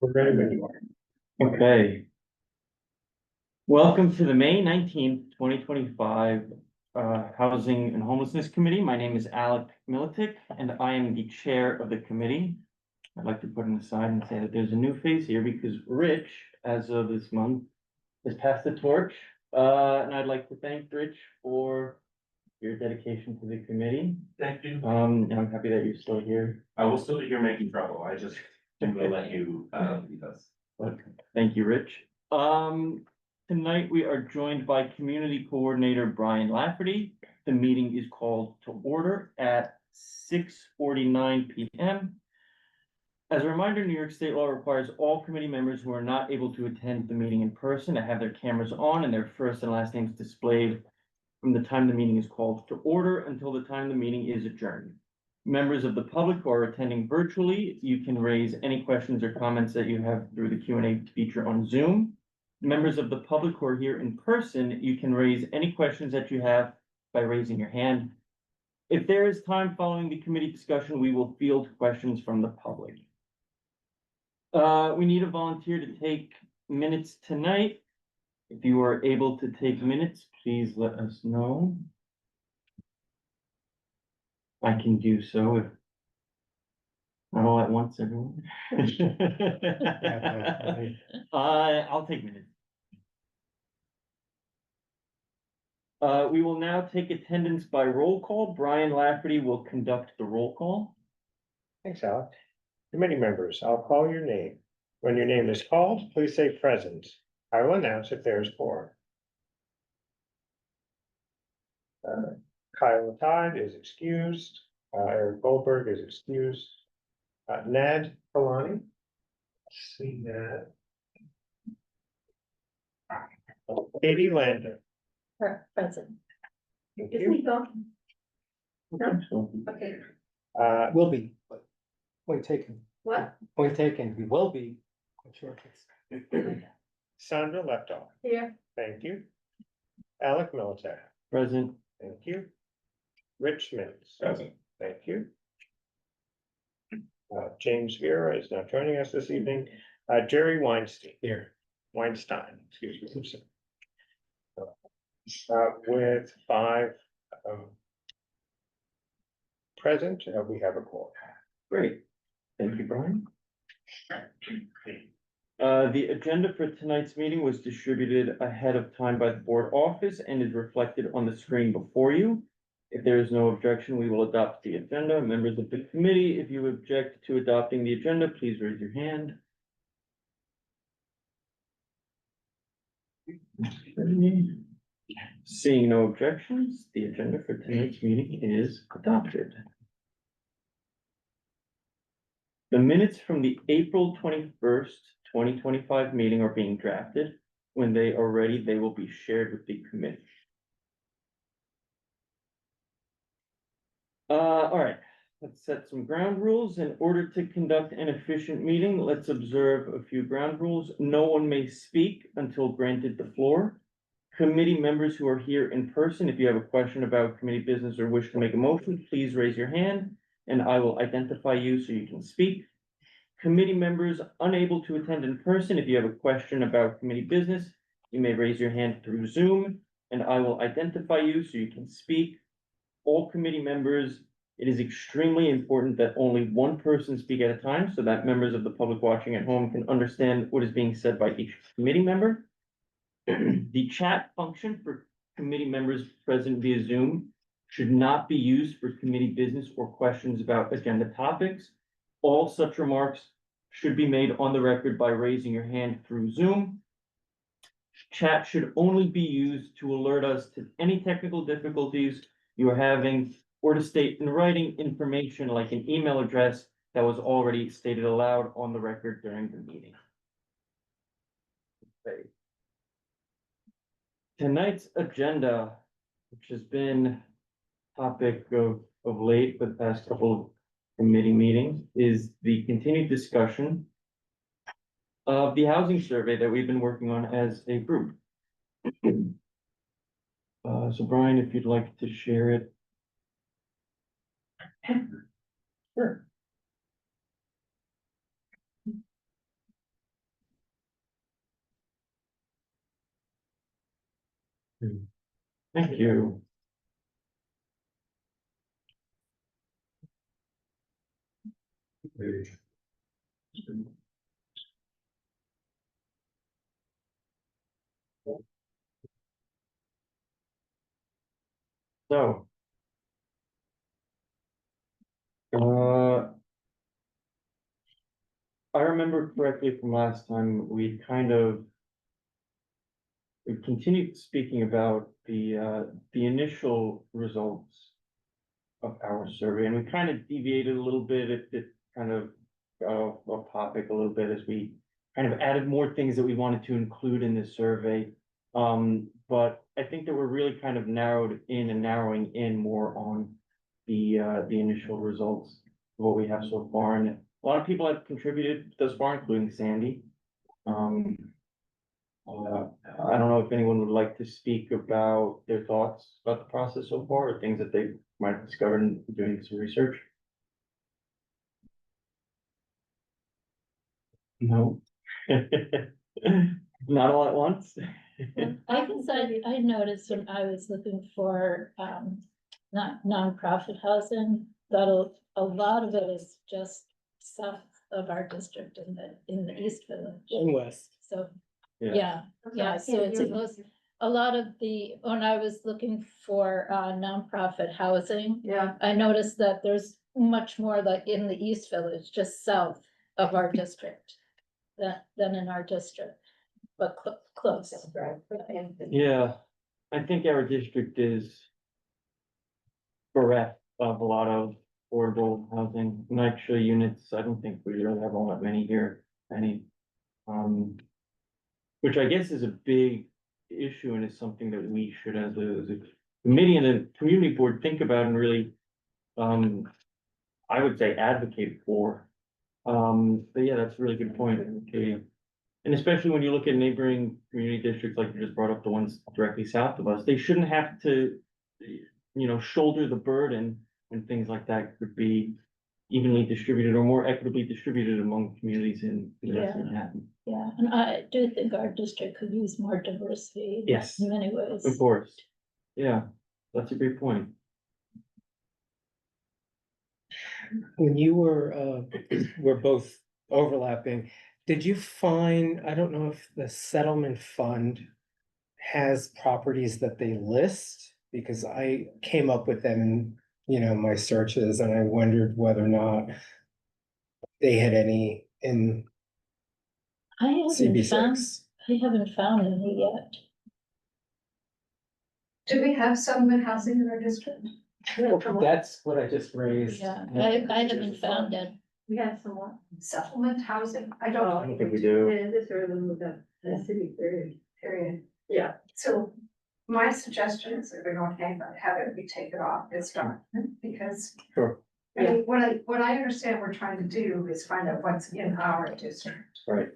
We're ready when you are. Okay. Welcome to the May 19th, 2025 Housing and Homelessness Committee. My name is Alec Militic, and I am the chair of the committee. I'd like to put an aside and say that there's a new face here because Rich, as of this month, has passed the torch. And I'd like to thank Rich for your dedication to the committee. Thank you. And I'm happy that you're still here. I will still be here making trouble. I just will let you, lead us. Thank you, Rich. Tonight we are joined by Community Coordinator Brian Lafferty. The meeting is called to order at 6:49 p.m. As a reminder, New York State law requires all committee members who are not able to attend the meeting in person to have their cameras on and their first and last names displayed from the time the meeting is called to order until the time the meeting is adjourned. Members of the public who are attending virtually, you can raise any questions or comments that you have through the Q&A feature on Zoom. Members of the public who are here in person, you can raise any questions that you have by raising your hand. If there is time following the committee discussion, we will field questions from the public. We need a volunteer to take minutes tonight. If you are able to take minutes, please let us know. I can do so if not all at once, everyone. I'll take minutes. We will now take attendance by roll call. Brian Lafferty will conduct the roll call. Thanks, Alec. Committee members, I'll call your name. When your name is called, please say present. I will announce if there is quorum. Kyle Todd is excused. Eric Goldberg is excused. Nad Kalani. See that. Katie Lander. Present. Thank Isn't he you. gone? No? Okay, Will be, but point taken, what? point taken, we will be. I'm sure it's- Sandra Lepto. Here, Thank you. Alec Militaire. Present. Thank you. Rich Mills. Present. Thank you. James Vera is not joining us this evening. Jerry Weinstein. Here. Weinstein, excuse me. With five present, we have a quorum. Great. Thank you, Brian. The agenda for tonight's meeting was distributed ahead of time by the board office and is reflected on the screen before you. If there is no objection, we will adopt the agenda. Members of the committee, if you object to adopting the agenda, please raise your hand. Seeing no objections, the agenda for tonight's meeting is adopted. The minutes from the April 21st, 2025 meeting are being drafted. When they are ready, they will be shared with the committee. All right, let's set some ground rules. In order to conduct an efficient meeting, let's observe a few ground rules. No one may speak until granted the floor. Committee members who are here in person, if you have a question about committee business or wish to make a motion, please raise your hand and I will identify you so you can speak. Committee members unable to attend in person, if you have a question about committee business, you may raise your hand through Zoom and I will identify you so you can speak. All committee members, it is extremely important that only one person speak at a time so that members of the public watching at home can understand what is being said by each committee member. The chat function for committee members present via Zoom should not be used for committee business or questions about agenda topics. All such remarks should be made on the record by raising your hand through Zoom. Chat should only be used to alert us to any technical difficulties you are having or to state in writing information like an email address that was already stated aloud on the record during the meeting. Okay. Tonight's agenda, which has been topic of late for the past couple of committee meetings, is the continued discussion of the housing survey that we've been working on as a group. So Brian, if you'd like to share it. Sure. Thank you. So. I remember correctly from last time, we kind of. We continued speaking about the initial results of our survey, and we kind of deviated a little bit. It kind of got off topic a little bit as we kind of added more things that we wanted to include in this survey. But I think that we're really kind of narrowing in more on the initial results of what we have so far. And a lot of people have contributed thus far, including Sandy. I don't know if anyone would like to speak about their thoughts about the process so far, or things that they might have discovered in doing some research. No. Not all at once. I can say, I noticed when I was looking for, not nonprofit housing, that a lot of it is just south of our district in the East Village. In West. So, Yeah. yeah, so it's a lot of when I was looking for, nonprofit housing. Yeah. I noticed that there's much more like in the East Village, just south of our district. Than in our district, but close. Yeah, I think our district is bereft of a lot of affordable housing, and actually units. I don't think we really have all that many here, which I guess is a big issue and is something that we should, as a committee and a community board, think about and really, I would say, advocate for. But yeah, that's a really good point, Katie. And especially when you look at neighboring community districts, like you just brought up, the ones directly south of us, they shouldn't have to, shoulder the burden when things like that could be evenly distributed or more equitably distributed among communities in the rest of Manhattan. Yeah, and I do think our district could use more diversity. Yes. In many ways. Of course. Yeah, that's a great point. When you were both overlapping, did you find, I don't know if the settlement fund has properties that they list? Because I came up with them in, my searches, and I wondered whether or not they had any in I haven't CB6. found any yet. Do we have settlement housing in our district? That's what I just raised. Yeah, I haven't found it. We have some what? Settlement housing? I I don't don't. think we do. Yeah, this are the city period. Yeah, So my suggestion is if we don't have it, we take it off this document because. Sure. I mean, what I understand we're trying to do is find out what's in our district Right.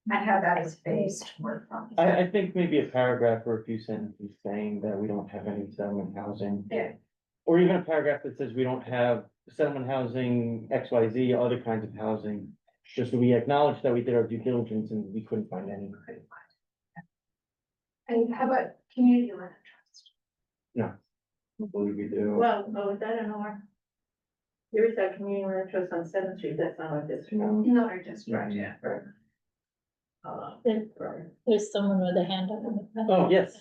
and have that as base to work from. I think maybe a paragraph or a few sentences saying that we don't have any settlement housing. Yeah. Or even a paragraph that says we don't have settlement housing, XYZ, other kinds of housing. Just so we acknowledge that we did our due diligence and we couldn't find any. And how about community land trust? I believe we do. well, is that an R? There is that community land trust on 7th Street, that's not our district. No. Not our district, Yeah. yeah. There's someone with a hand up in the front. Oh, yes.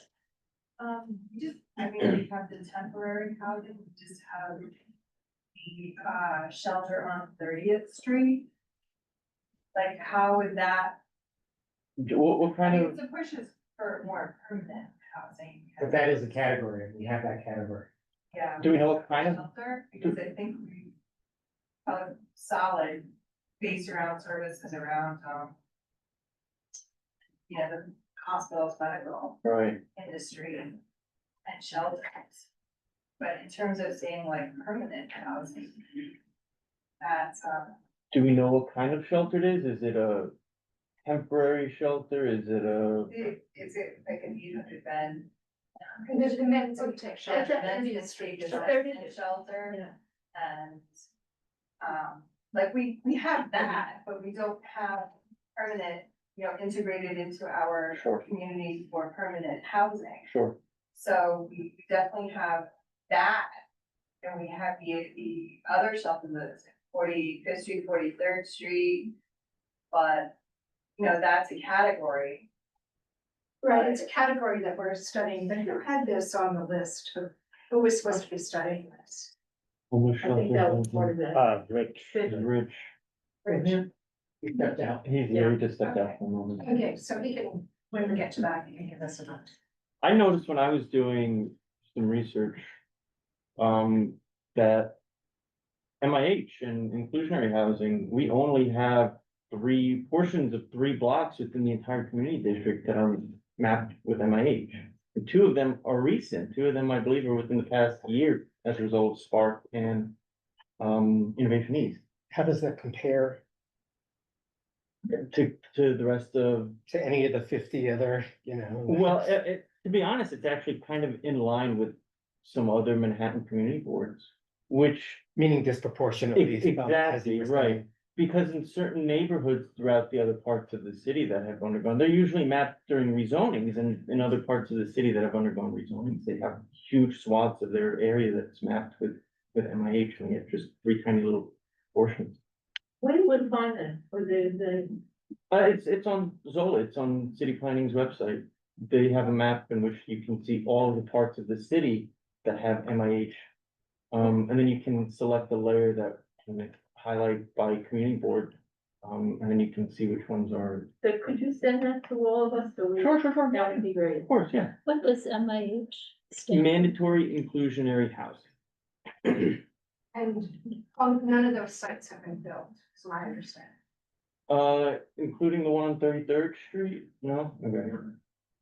We have the temporary housing, we just have the shelter on 30th Street. Like, how would that, What kind of, the push is for more permanent housing. But that is a category, we have that category. Yeah. do we know what kind of, Shelter, because I think we have a solid base around services around, the hospitals, medical right, industry and shelters. But in terms of saying like permanent housing, that's, do we know what kind of shelter it is? Is it a temporary shelter? Is it a? is it like an 800 bed? And there's the men's protection. Shelter, then street is shelter. And, like we have that, but we don't have permanent, integrated into our Sure. community for permanent housing. Sure. So we definitely have that. And we have the other stuff in the 45th Street, 43rd Street. But, you know, that's a category. Right, it's a category that we're studying, but who had this on the list of who was supposed to be studying this? I think that was part of that. Rich, Rich, Rich. He stepped out. he just stepped out for a moment. Okay, so he can, when we get to that, he can give us an update. I noticed when I was doing some research, that MIH and inclusionary housing, we only have portions of 3 blocks within the entire community district that are mapped with MIH. And 2 of them are recent. 2 of them, I believe, are within the past year as a result of Spark and Innovation East How does that compare to the rest of. to any of the 50 other, Well, to be honest, it's actually kind of in line with some other Manhattan community boards, which. Meaning disproportionately. Exactly, right, because in certain neighborhoods throughout the other parts of the city that have undergone, they're usually mapped during rezonings, and in other parts of the city that have undergone rezonings, they have huge swaths of their area that's mapped with MIH, and yet just 3 tiny little portions. Where do we find that, or the, It's on Zola, it's on city planning's website. They have a map in which you can see all of the parts of the city that have MIH. And then you can select the layer that can highlight by community board. And then you can see which ones are. so could you send that to all of us? So we- Sure. That would be great. Of course, yeah. What does MIH stand for? Mandatory inclusionary housing. And none of those sites have been built, is my understanding. Including the one on 33rd Street, no? Okay.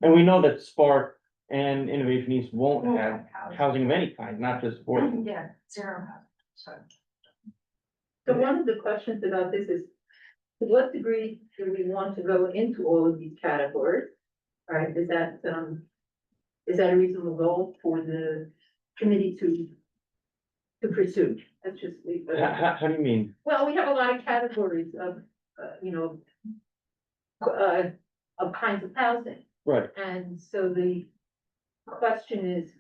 And we know that Spark and Innovation East won't have housing of any kind, not just affordable. Yeah, 0 housing, so. So one of the questions about this is, to what degree do we want to go into all of these categories? Right, is that a reasonable goal for the committee to pursue? That's just. How do you mean? Well, we have a lot of categories of, of kinds of housing. Right, And so the question is,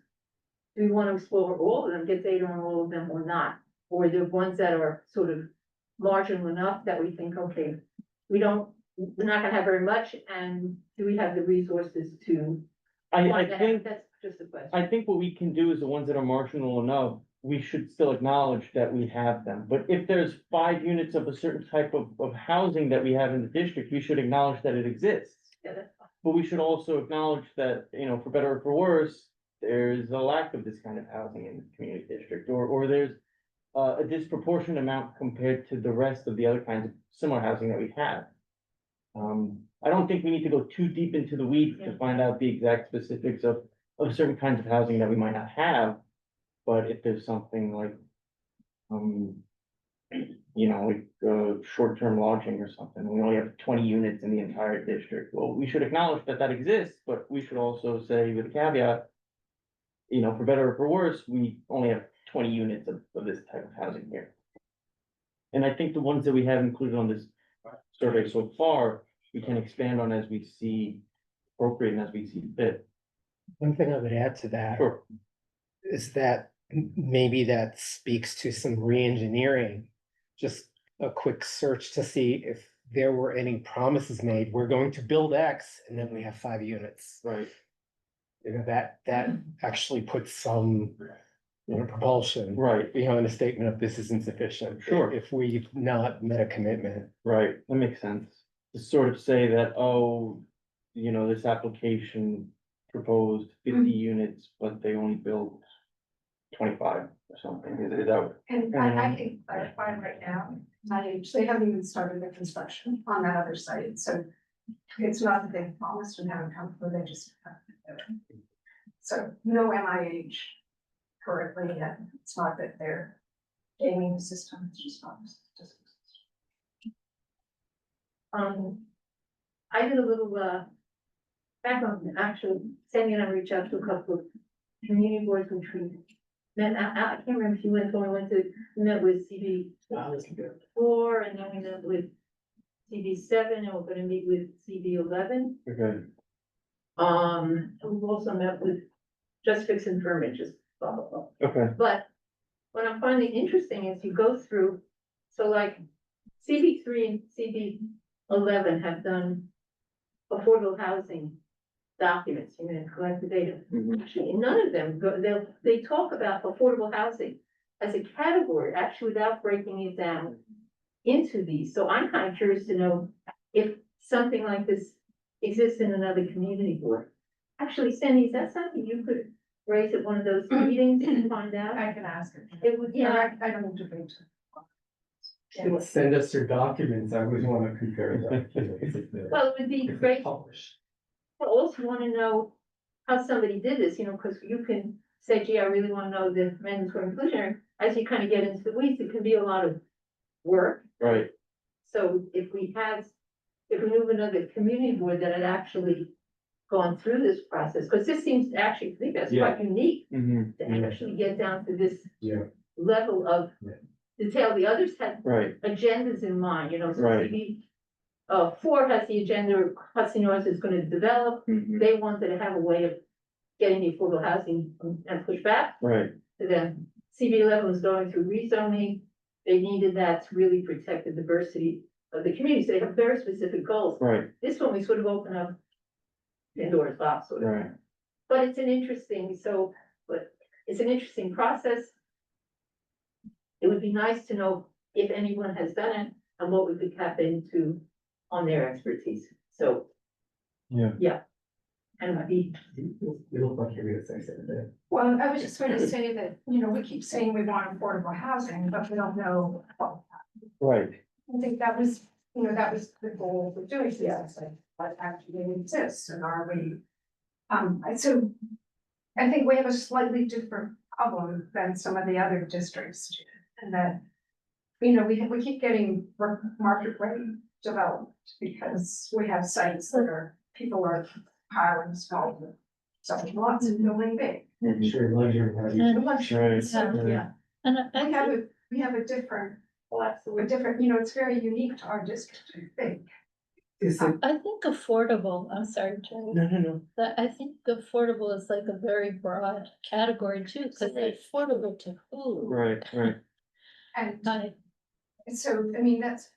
do we want to explore all of them, get data on all of them or not? Or the ones that are sort of marginal enough that we think, okay, we're not gonna have very much, and do we have the resources to? I find that out? think. That's just a question. I think what we can do is the ones that are marginal enough, we should still acknowledge that we have them. But if there's 5 units of a certain type of housing that we have in the district, we should acknowledge that it exists. Yeah, that's fine. But we should also acknowledge that, for better or for worse, there's a lack of this kind of housing in the community district, or there's a disproportionate amount compared to the rest of the other kinds of similar housing that we have. I don't think we need to go too deep into the weeds to find out the exact specifics of certain kinds of housing that we might not have. But if there's something like, short-term lodging or something, we only have 20 units in the entire district, well, we should acknowledge that exists, but we should also say with a caveat, for better or for worse, we only have 20 units of this type of housing here. And I think the ones that we have included on this survey so far, we can expand on as we see appropriate and as we see fit. One thing I would add to that Sure. is that maybe that speaks to some re-engineering. Just a quick search to see if there were any promises made, we're going to build X, and then we have 5 units. Right. That actually puts some, propulsion. Right. Behind the statement of this is insufficient. Sure. If we've not met a commitment. Right, that makes sense. To sort of say that, this application proposed 50 units, but they only built 25 or something, is that? And I can clarify right now, they haven't even started the construction on that other site, so it's not that they promised and haven't come through, they just haven't done it. So no MIH currently yet, it's not that they're gaming the system, it's just not. I did a little, background, actually, Sandy and I reached out to a couple of community boards which we met, I can't remember if you went, we met with CB 4, and then we met with CB 7, and we're gonna meet with CB 11. Okay. And we've also met with just fixing furniture, just blah, blah, blah. Okay, But what I'm finding interesting is you go through, so like CB3 and CB11 have done affordable housing documents, you know, collect the data. mhm, Actually, none of them go, they talk about affordable housing as a category, actually without breaking it down into these. So I'm kind of curious to know if something like this exists in another community board. Actually, Sandy, is that something you could raise at one of those meetings and find out? I can ask her. It would, yeah, I don't debate. Send us your documents, I would wanna compare them. well, it would be great. Publish. I also wanna know how somebody did this, you know, cause you can say, gee, I really wanna know the mandatory inclusionary. As you kind of get into the weeds, it can be a lot of work. right, So if we move another community board that had actually gone through this process, because this seems actually, I think that's quite unique mhm, to yeah, actually get down to this Yeah. level of Yeah. detail. The others had right, agendas in mind, you know, so Right. maybe 4 has the agenda, Hudson Yards is gonna develop. mhm, They wanted to have a way of getting the affordable housing and push back right, to them. CB11 was going through rezoning. They needed that to really protect the diversity of the community. So they have very specific goals. right, This one, we sort of open up Pandora's box, sort of. right. But it's an interesting, but it's an interesting process. It would be nice to know if anyone has done it and what we could tap into on their expertise. So. Yeah. Yeah. And it'd be, You look like you're gonna say something. Well, I was just going to say that, you know, we keep saying we want affordable housing, but we don't know. Right, I think that was, you know, that was the goal of doing this, like, what actually exists and are we? So I think we have a slightly different problem than some of the other districts. And that, you know, we keep getting market rate development because we have sites that are, people are piling small. Selling lots and building big. mhm, Sure, luxury. And- right, So, right. yeah, And we have a different, absolutely. you know, it's very unique to our district, I think. Is it, I think affordable, I'm sorry, Jerry, No, no, no, but I think affordable is like a very broad category too, because affordable to who? right, right, And I, so, I mean, that's,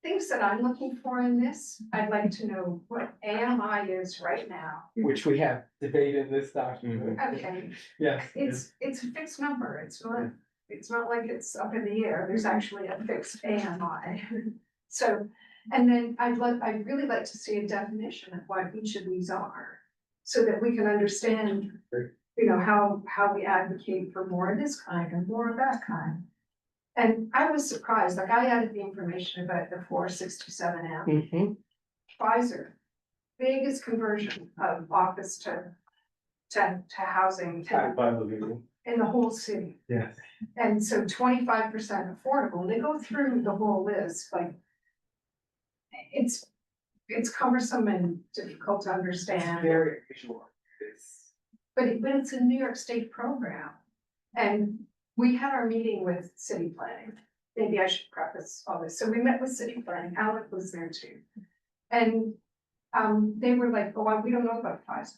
things that I'm looking for in this, I'd like to know what AMI is right now. which we have debated in this document. Okay, Yes. it's a fixed number, it's not like it's up in the air, there's actually a fixed AMI. So, and then I'd really like to see a definition of what each of these are, so that we can understand, you know, how we advocate for more of this kind and more of that kind. And I was surprised, like I added the information about the 467M, Mhm. Pfizer, biggest conversion of office to housing in the whole city. Yes. And so 25% affordable, and they go through the whole list, like. It's cumbersome and difficult to understand, Very visual. but it's a New York State program. And we had our meeting with city planning, maybe I should preface all this, so we met with city planning, Alec was there too. And they were like, oh, we don't know about Pfizer.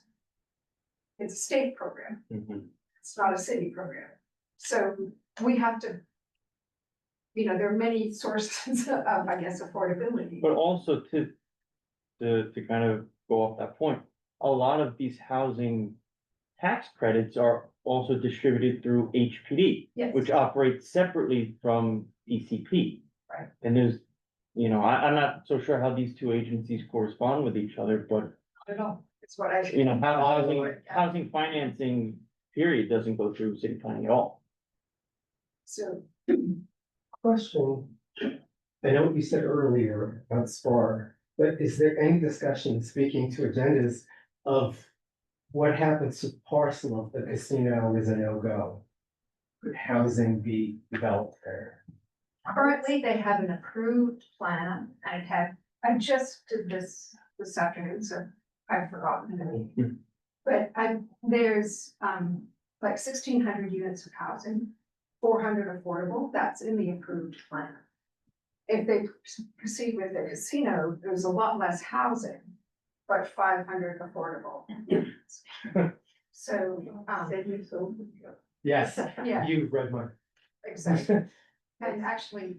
It's a state program, mhm. it's not a city program, so we have to. You know, there are many sources of, I guess, affordability. But also to kind of go off that point, a lot of these housing tax credits are also distributed through HPD, Yes. which operates separately from ECP. Right. And there's, you know, I'm not so sure how these two agencies correspond with each other, but, I don't know, it's what I. you know, housing financing period doesn't go through city planning at all. So, Question. I know what you said earlier about SPAR, but is there any discussion, speaking to agendas, of what happens to parcel of the casino is a no-go? Could housing be developed there? currently, they have an approved plan, I just did this afternoon, so I've forgotten the name. But there's, like 1,600 units of housing, 400 affordable, that's in the approved plan. If they proceed with the casino, there's a lot less housing, but 500 affordable. So, Said you so. Yes, yeah, you read my. exactly. And actually,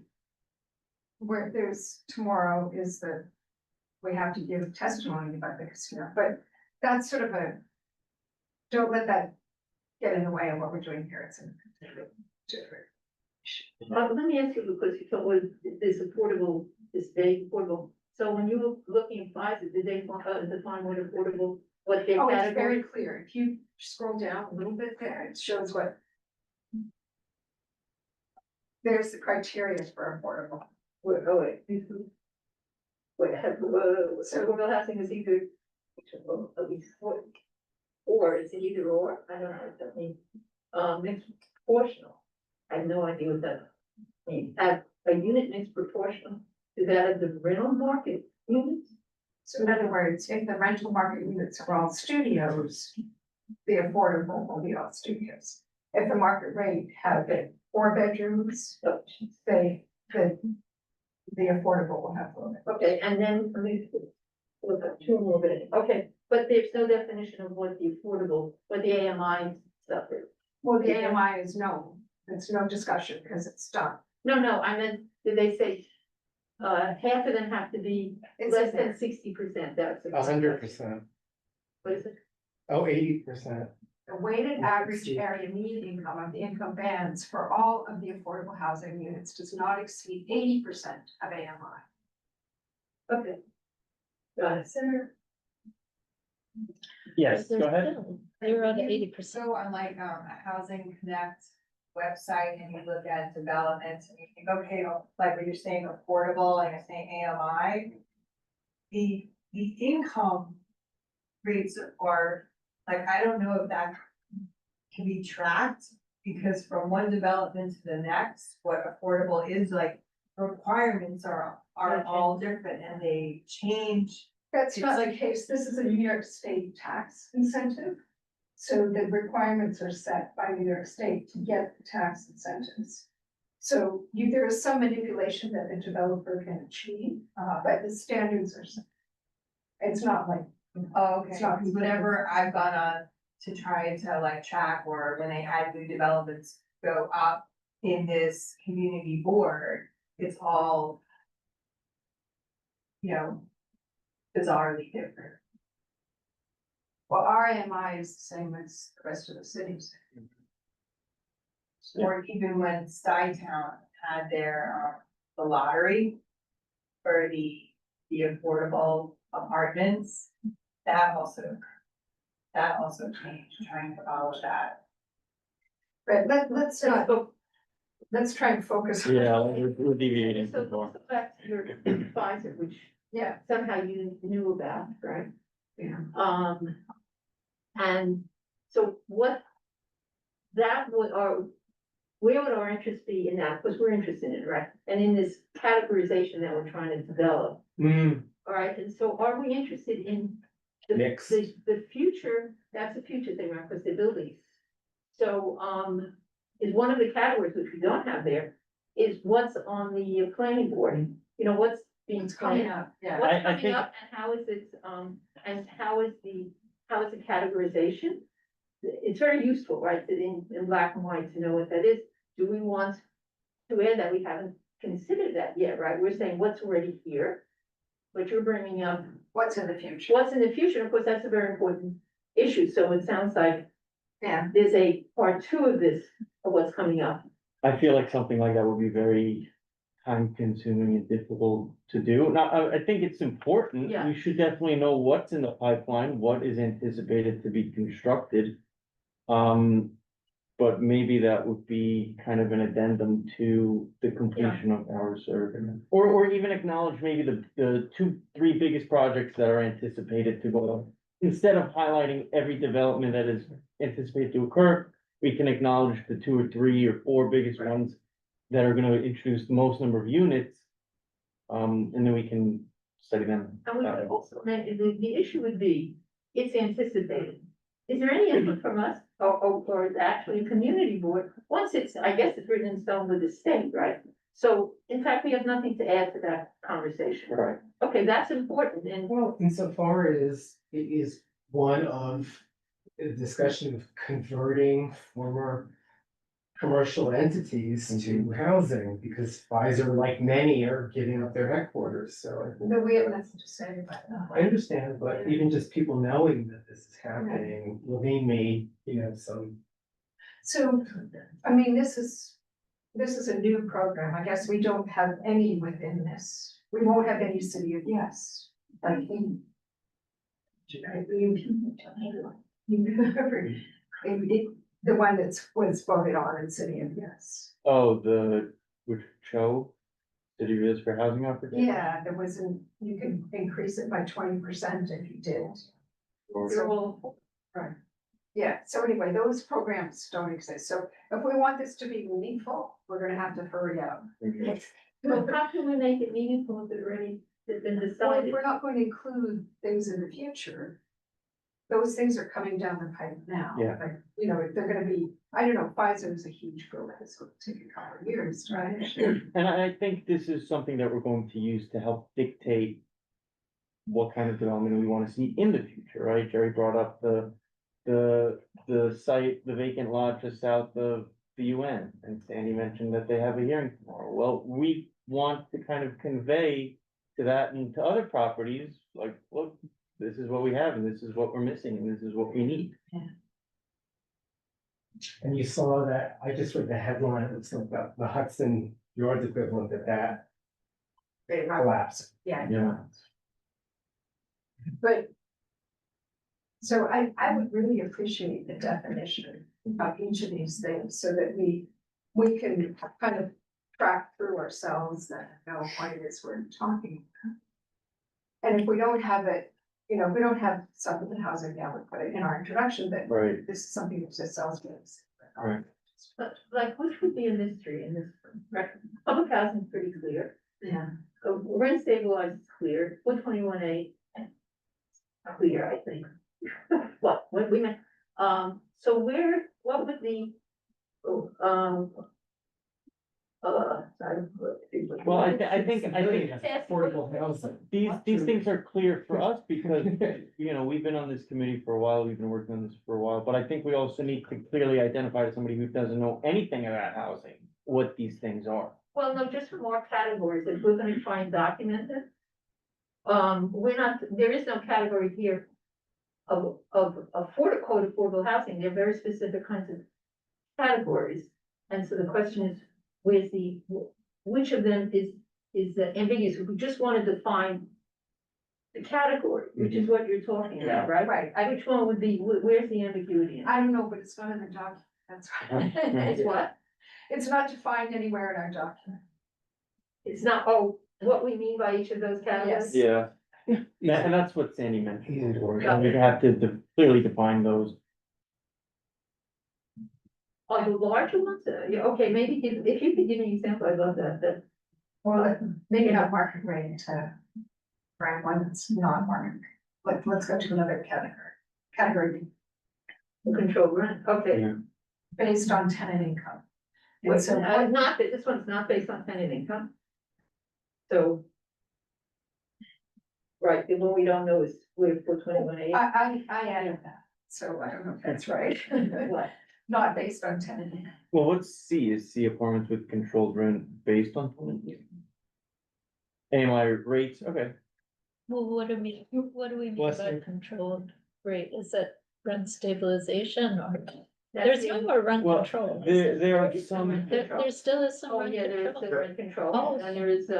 where there's, tomorrow is we have to give testimony about the casino, but that's sort of don't let that get in the way of what we're doing here. It's Let me ask you, because you thought was this affordable, this vague affordable, so when you were looking at prices, did they define what affordable, what their oh, it's category? very clear. If you scroll down a little bit there, it shows what. There's the criteria for affordable. Wait, oh, wait. Wait, so affordable housing is either, at least, or is it either or? I don't know what that means. Mixed proportional. I have no idea what that means. Have a unit mixed proportional, is that of the rental market units? So in other words, if the rental market units are all studios, the affordable will be all studios. If the market rate have 4 bedrooms, Oh, the affordable will have 4 bedrooms. okay, and then, let me look up 2 more minutes, okay, but there's no definition of what the affordable, what the AMI stuff is. Well, the AMI is known. It's no discussion because it's done. No, I meant, did they say, half of them have to be It's less in than there. 60%, that's. 100%. What is it? Oh, 80%. The weighted average area mean income of the income bands for all of the affordable housing units does not exceed 80% of AMI. Okay. Got it. Senator, Yes, There's go ahead. still 0 to 80%. so on like, a Housing Connect website and you look at developments and you think, okay, like when you're saying affordable and you're saying AMI. The income rates are, like, I don't know if that can be tracked. Because from one development to the next, what affordable is, like, requirements are all different and they change. That's It's not the like- case. This is a New York State tax incentive. So the requirements are set by New York State to get the tax incentives. So there is some manipulation that the developer can achieve, but the standards are set. It's not like, Oh, okay, It's not- because whenever I've gone on to try to like track or when they had new developments go up in this community board, it's all. You know, bizarrely different. well, our AMI is the same as the rest of the cities. Or even when Stuytown had their, the lottery for the affordable apartments, that also changed, trying to follow that. But let's try and focus. Yeah, we're deviating So too far. let's go back to your Pfizer, which Yeah, somehow you knew about, right? yeah. And so what, that would, where would our interest be in that? Because we're interested in it, right? And in this categorization that we're trying to develop, all right? And so are we interested in Mixed. the future, that's a future thing, right? Because they're buildings. So, is one of the categories which we don't have there, is what's on the planning board, you know, what's being It's coming planned? up, yeah. What's I coming think- up and how is it, and how is the categorization? It's very useful, right, to in black and white to know what that is. Do we want to add that? We haven't considered that yet, right? We're saying what's already here. But you're bringing up What's in the future? what's in the future. Of course, that's a very important issue. So it sounds like Yeah, there's a part 2 of this, of what's coming up. I feel like something like that would be very time consuming and difficult to do. Now, I think it's important. Yeah. We should definitely know what's in the pipeline, what is anticipated to be constructed. But maybe that would be kind of an addendum to the completion of our survey. Or even acknowledge maybe the 2-3 biggest projects that are anticipated to go. Instead of highlighting every development that is anticipated to occur, we can acknowledge the 2 or 3 or 4 biggest ones that are gonna introduce the most number of units. And then we can study them. And we would also, the issue would be, it's anticipated. Is there any input from us or actually a community board? Once it's, I guess it's written in stone with the state, right? So in fact, we have nothing to add to that conversation. Right. Okay, that's important and Well, insofar as it is one of a discussion of converting former commercial entities to housing, because Pfizer, like many, are giving up their headquarters, so I think. But we have nothing to say about that. I understand, but even just people knowing that this is happening, Levine made, some. So, I mean, this is a new program. I guess we don't have any within this. We won't have any city of yes, like in. The one was voted on in city of yes. Oh, which show? Did you use for housing opportunities? Yeah, there wasn't, you could increase it by 20% if you did. Or- So, right. Yeah, so anyway, those programs don't exist. So if we want this to be meaningful, we're gonna have to hurry up. Okay. Well, how can we make it meaningful if it already has been Well, if decided? we're not going to include things in the future, those things are coming down the pipe now. Yeah. Like, they're gonna be, I don't know, Pfizer is a huge program, so it'll take a couple of years, right? And I think this is something that we're going to use to help dictate what kind of development we want to see in the future, right? Jerry brought up the site, the vacant lot just south of the UN, and Sandy mentioned that they have a hearing tomorrow. Well, we want to kind of convey to that and to other properties, like, look, this is what we have, and this is what we're missing, and this is what we need. And you saw that, I just read the headline, it was about the Hudson Yards equivalent that collapsed. Yeah. Yeah. But. So I would really appreciate the definition of each of these things so that we can kind of track through ourselves and know what it is we're talking about. And if we don't have it, if we don't have some of the housing down, we put it in our introduction, that Right. this is something that just sells goods. Right. But like, which would be a mystery in this? Right, public housing is pretty clear. Yeah. Rent stabilized is clear, 121A. Clear, I think. What we meant, so what would the, sorry. Well, I think Affordable housing. these things are clear for us because, we've been on this committee for a while, we've been working on this for a while, but I think we also need to clearly identify to somebody who doesn't know anything about housing, what these things are. Well, no, just for more categories, if we're gonna try and document it. There is no category here of affordable housing, there are very specific kinds of categories. And so the question is, which of them is ambiguous? If we just want to define the category, which is what you're talking about, right? Right. Which one would be, where's the ambiguity in it? I don't know, but it's not in the document. That's right. It's what? It's not defined anywhere in our document. It's not, what we mean by each of those categories? Yeah. And that's what Sandy mentioned, Yeah. before. And we have to clearly define those. Are the larger ones, yeah, okay, maybe if you could give me an example, I'd love that. Well, maybe not market rate, rank one that's not market, but let's go to another category. Category B, Control rent, okay. Yeah. based on tenant income. And Wait, so, this one's not based on tenant income. So. Right, the one we don't know is where 421A. I added that, so I don't know if that's right. What? Not based on tenant income. Well, what's C? Is C apartments with controlled rent based on? AMI rates, okay. Well, what do we mean Bless by you. controlled rate? Is it rent stabilization or? That's There's the no only- more rent Well, control. there are some, There still is some Oh, rent yeah, there is control. the rent control, Oh. and there is,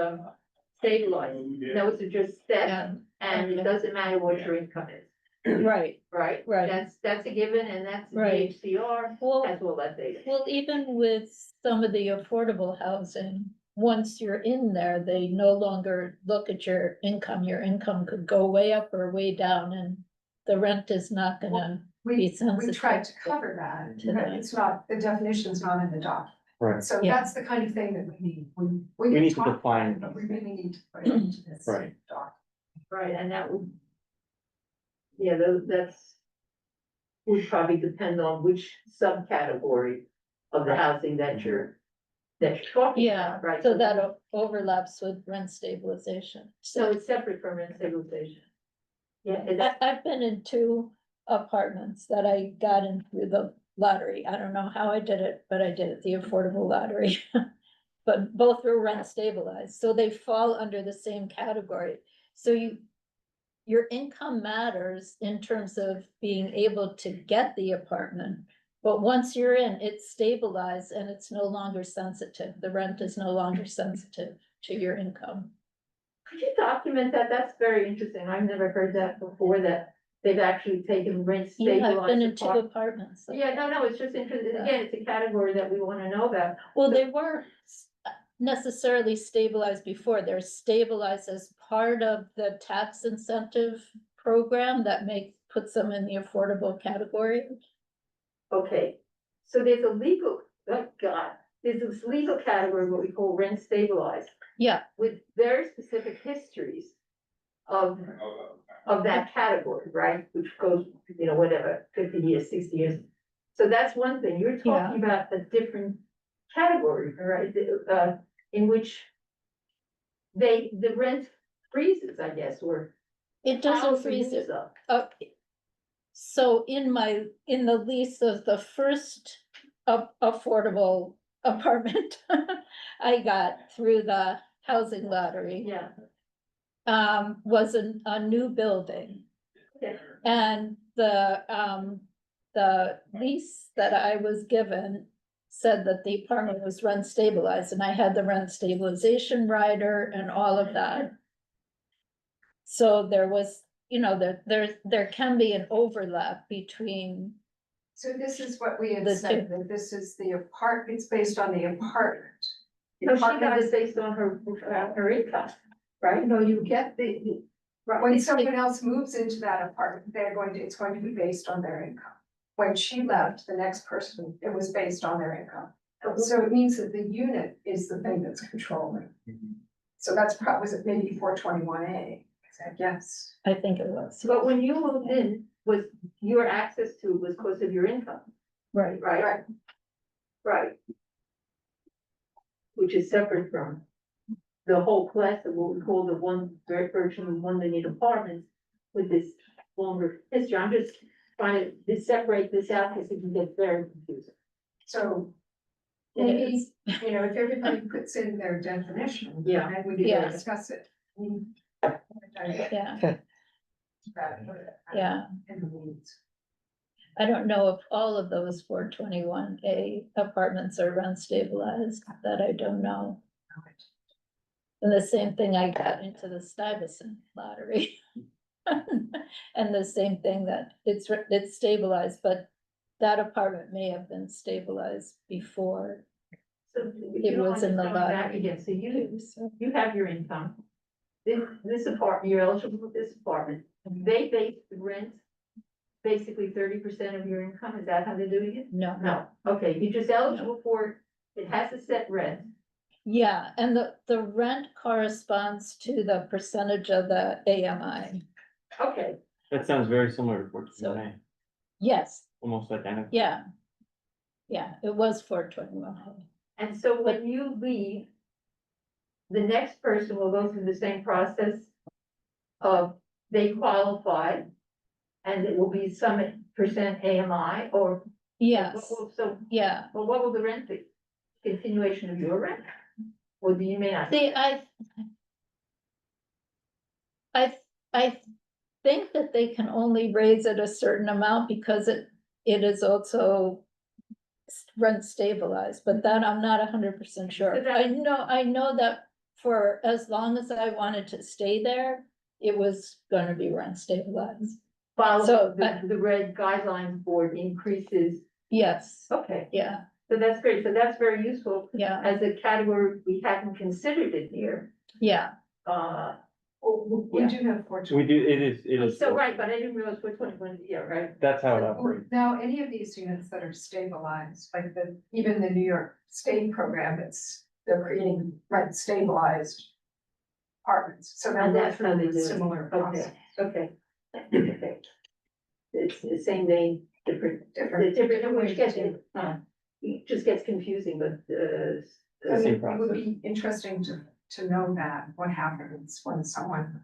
stabilized, those are just set, Yeah, and it okay. doesn't matter what your income is, right, right? Right. That's a given, and that's the Right. HCR, well, has all that data. well, even with some of the affordable housing, once you're in there, they no longer look at your income could go way up or way down, and the rent is not gonna be We sensitive. tried to cover that, to but that. it's not, the definition's not in the document. right, So Yeah. that's the kind of thing that we need. We We can need to talk about define it, but we these really need to put it into this. Right. document. Right, and that would. Yeah, would probably depend on which subcategory of the housing that you're talking Yeah, about, right? so that overlaps with rent stabilization. So it's separate from rent stabilization. Yeah, is that, I've been in two, apartments that I got in through the lottery. I don't know how I did it, but I did it, the affordable lottery. But both were rent stabilized, so they fall under the same category. So your income matters in terms of being able to get the apartment. But once you're in, it's stabilized and it's no longer sensitive. The rent is no longer sensitive to your income. Could you document that? That's very interesting. I've never heard that before, that they've actually taken rent Yeah, I've been stabilized in two apartments. apartments. like Yeah, that. no, it's just interesting. Again, it's a category that we wanna know about. Well, they weren't necessarily stabilized before. They're stabilized as part of the tax incentive program that puts them in the affordable category. Okay, so there's a legal, oh God, there's this legal category, what we call rent stabilized, Yeah, with very specific histories of that category, right? Which goes, you know, whatever, 50 years, 60 years. So that's one thing. You're talking about a different category, right? In which the rent freezes, I guess, or. it doesn't freeze it. So in the lease of the first affordable apartment I got through the housing lottery, Yeah, was a new building. okay, And the lease that I was given said that the apartment was rent stabilized, and I had the rent stabilization rider and all of that. So there was, you know, there can be an overlap between, So this is what we had The said, that this is the it's based on the apartment. The no, she apartment got is- it based on her income, right? No, you get Right. when someone else moves into that apartment, it's going to be based on their income. When she left, the next person, it was based on their income. So it means that the unit is the thing that's controlling. So that's probably, was it maybe 421A, I guess. I think it was. But when you moved in, was your access to it was because of your income, Right. right? Right. Right. Which is separate from the whole class of what we call the version of 1 million apartments with this longer history. I'm just trying to separate this out because it can get very confusing. So It maybe, is. you know, if everybody puts in their definition. Yeah. And we need Yeah. to discuss it. Yeah, yeah. In the weeds. I don't know if all of those 421A apartments are rent stabilized, that I don't know. And the same thing, I got into the Stuyvesant lottery. And the same thing, that it's stabilized, but that apartment may have been stabilized before. So It was in the going back lottery. again, so So, you have your income. This apartment, you're eligible for this apartment. They base the rent basically 30% of your income. Is that how they're doing it? no, No, okay, you're just eligible for, it has a set rent. yeah, and the rent corresponds to the percentage of the AMI. Okay, That sounds very similar to Fort So- Today, Yes, almost identical. yeah. Yeah, it was 421A. and so when you leave, the next person will go through the same process of they qualified, and it will be some percent AMI, or. Yes, So, yeah. well, what will the rent be? Continuation of your rent? Or do you may not? See, I think that they can only raise it a certain amount because it is also rent stabilized, but that I'm not 100% sure. So that- I know that for as long as I wanted to stay there, it was gonna be rent stabilized. Follow So, the red guidelines board increases. Yes, Okay, yeah, so that's great. So that's very useful yeah, as a category. We hadn't considered it here. yeah. We do have 421. We do, it is. So, right, but I didn't realize which one, yeah, right. That's how it operates. Now, any of these units that are stabilized, like even the New York State program, they're creating rent stabilized apartments, so And they're that's how they through do a it. similar process. Okay. Okay. It's the same name, different, which gets, it just gets confusing, but, I mean, Same it would process. be interesting to know that, what happens when someone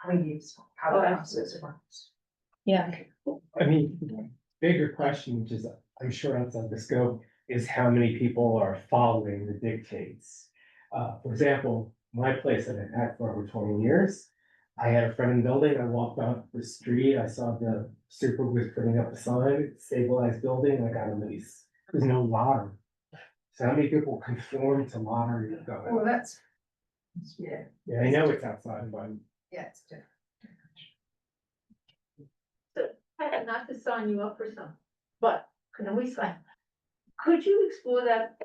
leaves, how the Oh, process works. Yeah, I mean, bigger question, which is, I'm sure outside the scope, is how many people are following the dictates. For example, my place that I've had for over 20 years, I had a friend in the building, I walked off the street, I saw the super was putting up a sign, stabilized building, I got a lease. There's no lottery. So how many people conform to lottery Well, going? that's. Yeah, Yeah, I know it's outside, but yeah, it's different. Pat, not to sign you up for some, but can we sign? Could you explore that?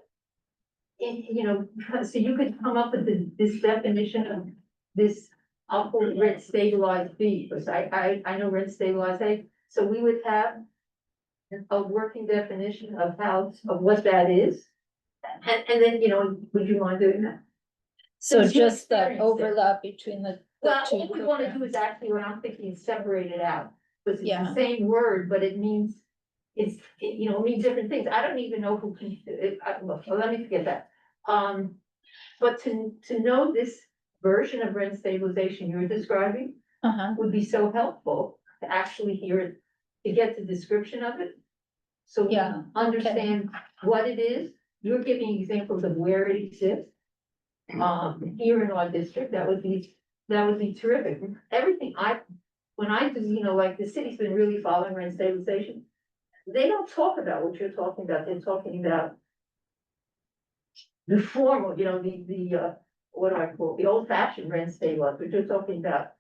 In, you know, so you could come up with this definition of this, I'll call it rent stabilized B, because I know rent stabilized A, so we would have a working definition of how, of what that is. And then, you know, would you mind doing that? So Since you just that experienced it. overlap between the Well, two what we wanna do programs. is actually what I'm thinking, is separate it out, because it's Yeah. the same word, but it means. It, you know, means different things. I don't even know who can, well, let me forget that. But to know this version of rent stabilization you're describing Uh-huh, would be so helpful to actually hear it, to get the description of it. So we Yeah, understand what it is. You're giving examples of where it exists. Here in our district, that would be terrific. Everything when I do, you know, like the city's been really following rent stabilization. They don't talk about what you're talking about. They're talking about the formal, you know, what do I call it? The old fashioned rent stabilized, but you're talking about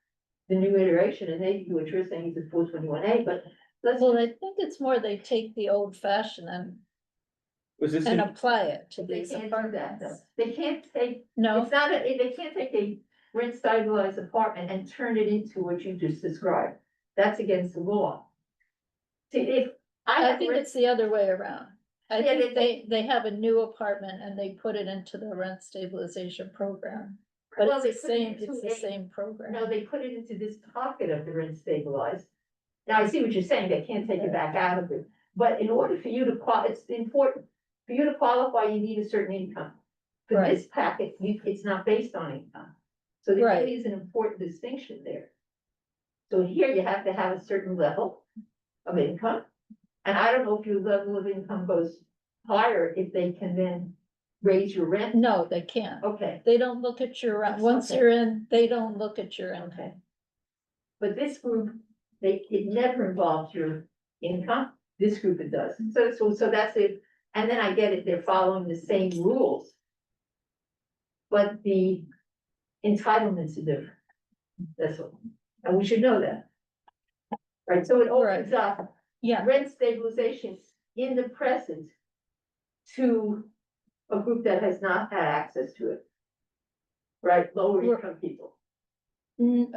the new iteration, and they do what you're saying is a 421A, but let's. well, I think it's more they take the old fashioned Was this and in, apply it to They these can't do that, though. apartments. They can't take, No, it's not they can't take a rent stabilized apartment and turn it into what you just described. That's against the law. See, if I I have think rent, it's the other way around. I Yeah, think they have a new apartment and they put it into the rent stabilization program. But Well, it's the they put it same, into it's the a- same program. no, they put it into this pocket of the rent stabilized. Now, I see what you're saying, they can't take it back out of it, but in order for you to it's important, for you to qualify, you need a certain income. For Right. this packet, it's not based on income, so there Right. really is an important distinction there. So here you have to have a certain level of income, and I don't know if your level of income goes higher, if they can then raise your rent. No, they can't. Okay, They don't look at your, once Okay. you're in, they don't look at your income. okay. But this group, it never involves your income, this group it does, so that's it, and then I get it, they're following the same rules. But the entitlements are different, that's all, and we should know that. Right, so it opens up Yeah, rent stabilization in the present to a group that has not had access to it. Right, lower income people. N-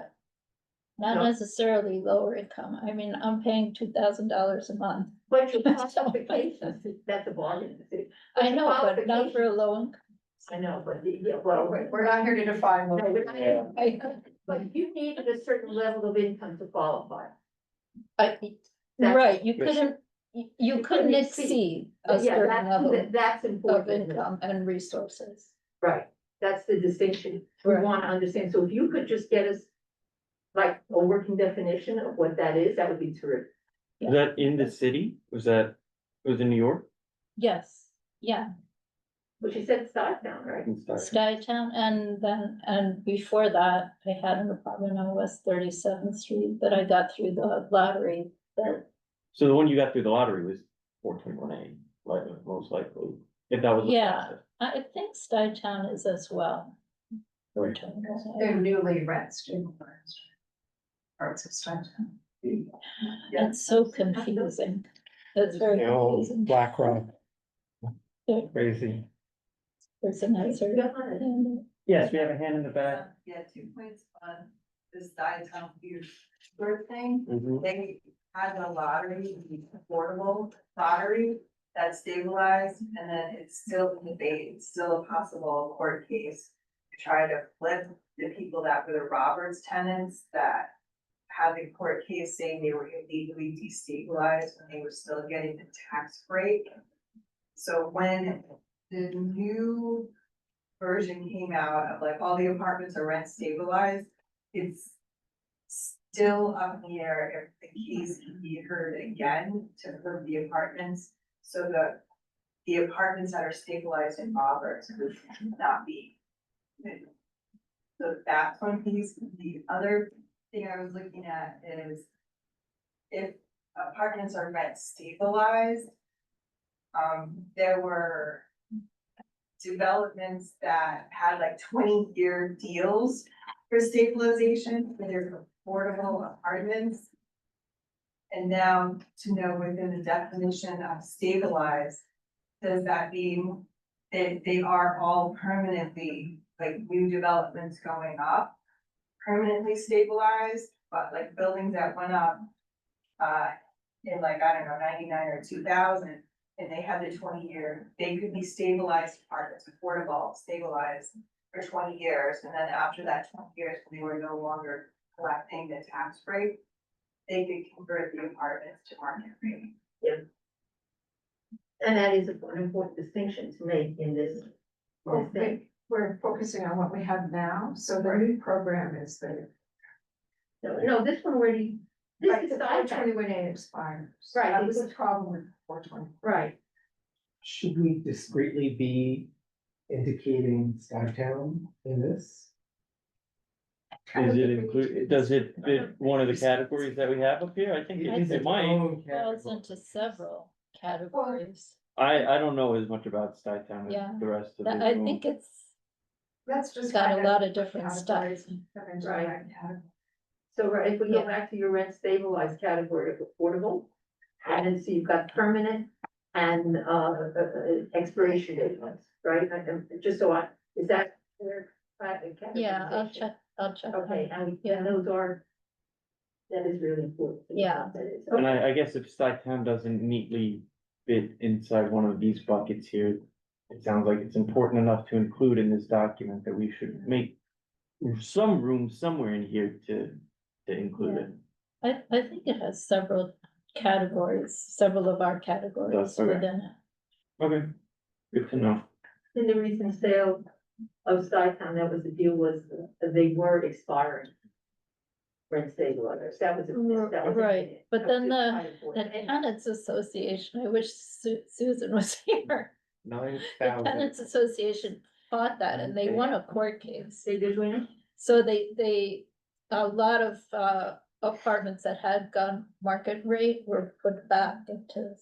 not No. necessarily lower income. I mean, I'm paying $2,000 a month. But your That's all. qualifications, that's a bargain. I know, but not for a low income. I know, but, yeah, well, We're not here to define what. no, we're not- I, but you needed a certain level of income to qualify. I, That's- right, you Yes. couldn't, you couldn't exceed a Yeah, certain level that's of important. income and resources. Right, that's the distinction we Right. want to understand. So if you could just get us like a working definition of what that is, that would be terrific. was that in the city? Was in New York? Yes, yeah, But you said Stocktown, right? In Star- Skytown, and before that, I had an apartment on West 37th Street that I got through the lottery. That, So the one you got through the lottery was 421A, like most likely, if that was. the Yeah. process. I think Skytown is as well. Right. 421A. They're newly rent stabilized. Parts of stuff. It's so confusing. It's very you know, confusing. BlackRock, There- crazy. There's an answer. Yes, we have a hand in the back. Yeah, 2 points on this Skytown First thing, Mhm. they had the lottery, the affordable lottery that's stabilized, and then it's still in debate, it's still a possible court case. To try to flip the people that were the Roberts tenants that had the court case saying they were illegally destabilized when they were still getting the tax break. So when the new version came out of like all the apartments are rent stabilized, it's still up in the air if the case can be heard again to approve the apartments. So the apartments that are stabilized in Roberts would not be. So that's one piece. The other thing I was looking at is if apartments are rent stabilized, there were developments that had like 20-year deals for stabilization for their affordable apartments. And now to know within the definition of stabilized, does that mean that they are all permanently, like new developments going up, permanently stabilized, but like buildings that went up in like, I don't know, 99 or 2000, and they had the 20-year, they could be stabilized apartments, affordable, stabilized for 20 years, and then after that 20 years, they were no longer collecting the tax rate, they could convert the apartments to market rate. And that is an important distinction to make in this. Well, we're focusing on what we have now, so the new program is the. No, this one already, this Like is the the four iPad, twenty-one A expires. Right, That was the because- problem with 420. right, Should we discreetly be indicating Skytown in this? Is it include, does it fit one of the categories that we have up here? I think Is it might. own Falls category? into several categories. I don't know as much about Stuytown Yeah. as the rest of the I room. think it's Let's just. got find a lot out of different stuff. categories and put into the Right. category. so right, if we go Yeah. back to your rent stabilized category of affordable. And then so you've got permanent and expiration date ones, right, just so is that clear? Yeah, I'll check. Okay, and Yeah. those are, that is really important. Yeah. That is, And I guess if Stuytown doesn't neatly fit inside one of these buckets here, it sounds like it's important enough to include in this document that we should make some room somewhere in here to include it. I think it has several categories, several of our categories Okay. within it. Okay, good to know. in the recent sale of Skytown, that was the deal was, they were expiring. Rent stabilizers, that was. that was- Right, but then the And- Tenants Association, I wish Susan was here. The 9,000. Tenants Association fought that and they won a court case. They did win it? So a lot of apartments that had gone market rate were put back into.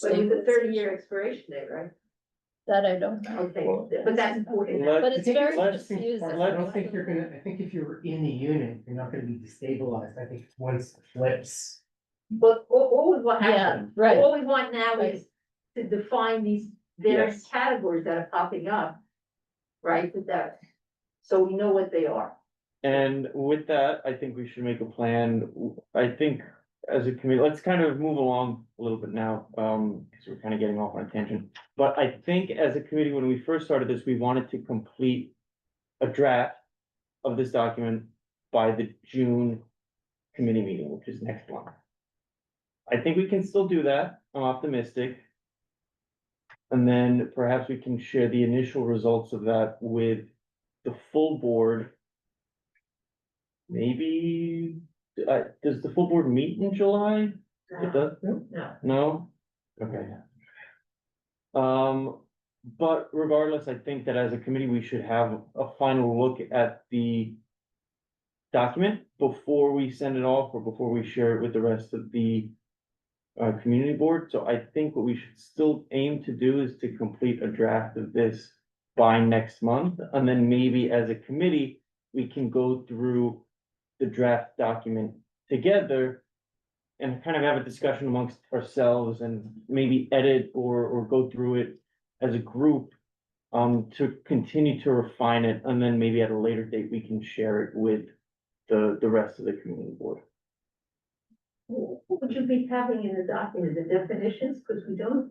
But it was a 30-year stabilization. expiration date, right? That I don't know. Okay, but that's important. Let- But it's very let's- confusing. I don't think you're gonna, I think if you're in the unit, you're not gonna be destabilized. I think once it flips. But all we want, Yeah, right. all we want now is to define these various Yes. categories that are popping up. Right, so we know what they are. And with that, I think we should make a plan. I think as a committee, let's kind of move along a little bit now, because we're kind of getting off on a tangent. But I think as a committee, when we first started this, we wanted to complete a draft of this document by the June committee meeting, which is next month. I think we can still do that. I'm optimistic. And then perhaps we can share the initial results of that with the full board. Maybe, does the full board meet in July? It does? No. No? Okay. But regardless, I think that as a committee, we should have a final look at the document before we send it off or before we share it with the rest of the community board. So I think what we should still aim to do is to complete a draft of this by next month. And then maybe as a committee, we can go through the draft document together and kind of have a discussion amongst ourselves and maybe edit or go through it as a group to continue to refine it. And then maybe at a later date, we can share it with the rest of the community board. What would you be having in the document, the definitions, because we don't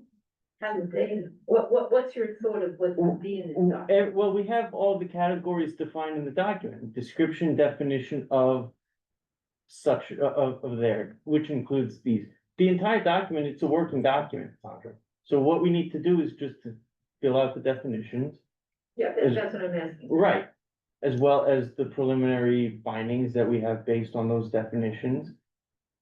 have the data, what's your thought of what would be in this document? Well, we have all the categories defined in the document, description, definition of such, of there, which includes these. The entire document, it's a working document, Sandra. So what we need to do is just to fill out the definitions. Yeah, that's what I'm asking. Right. as well as the preliminary findings that we have based on those definitions.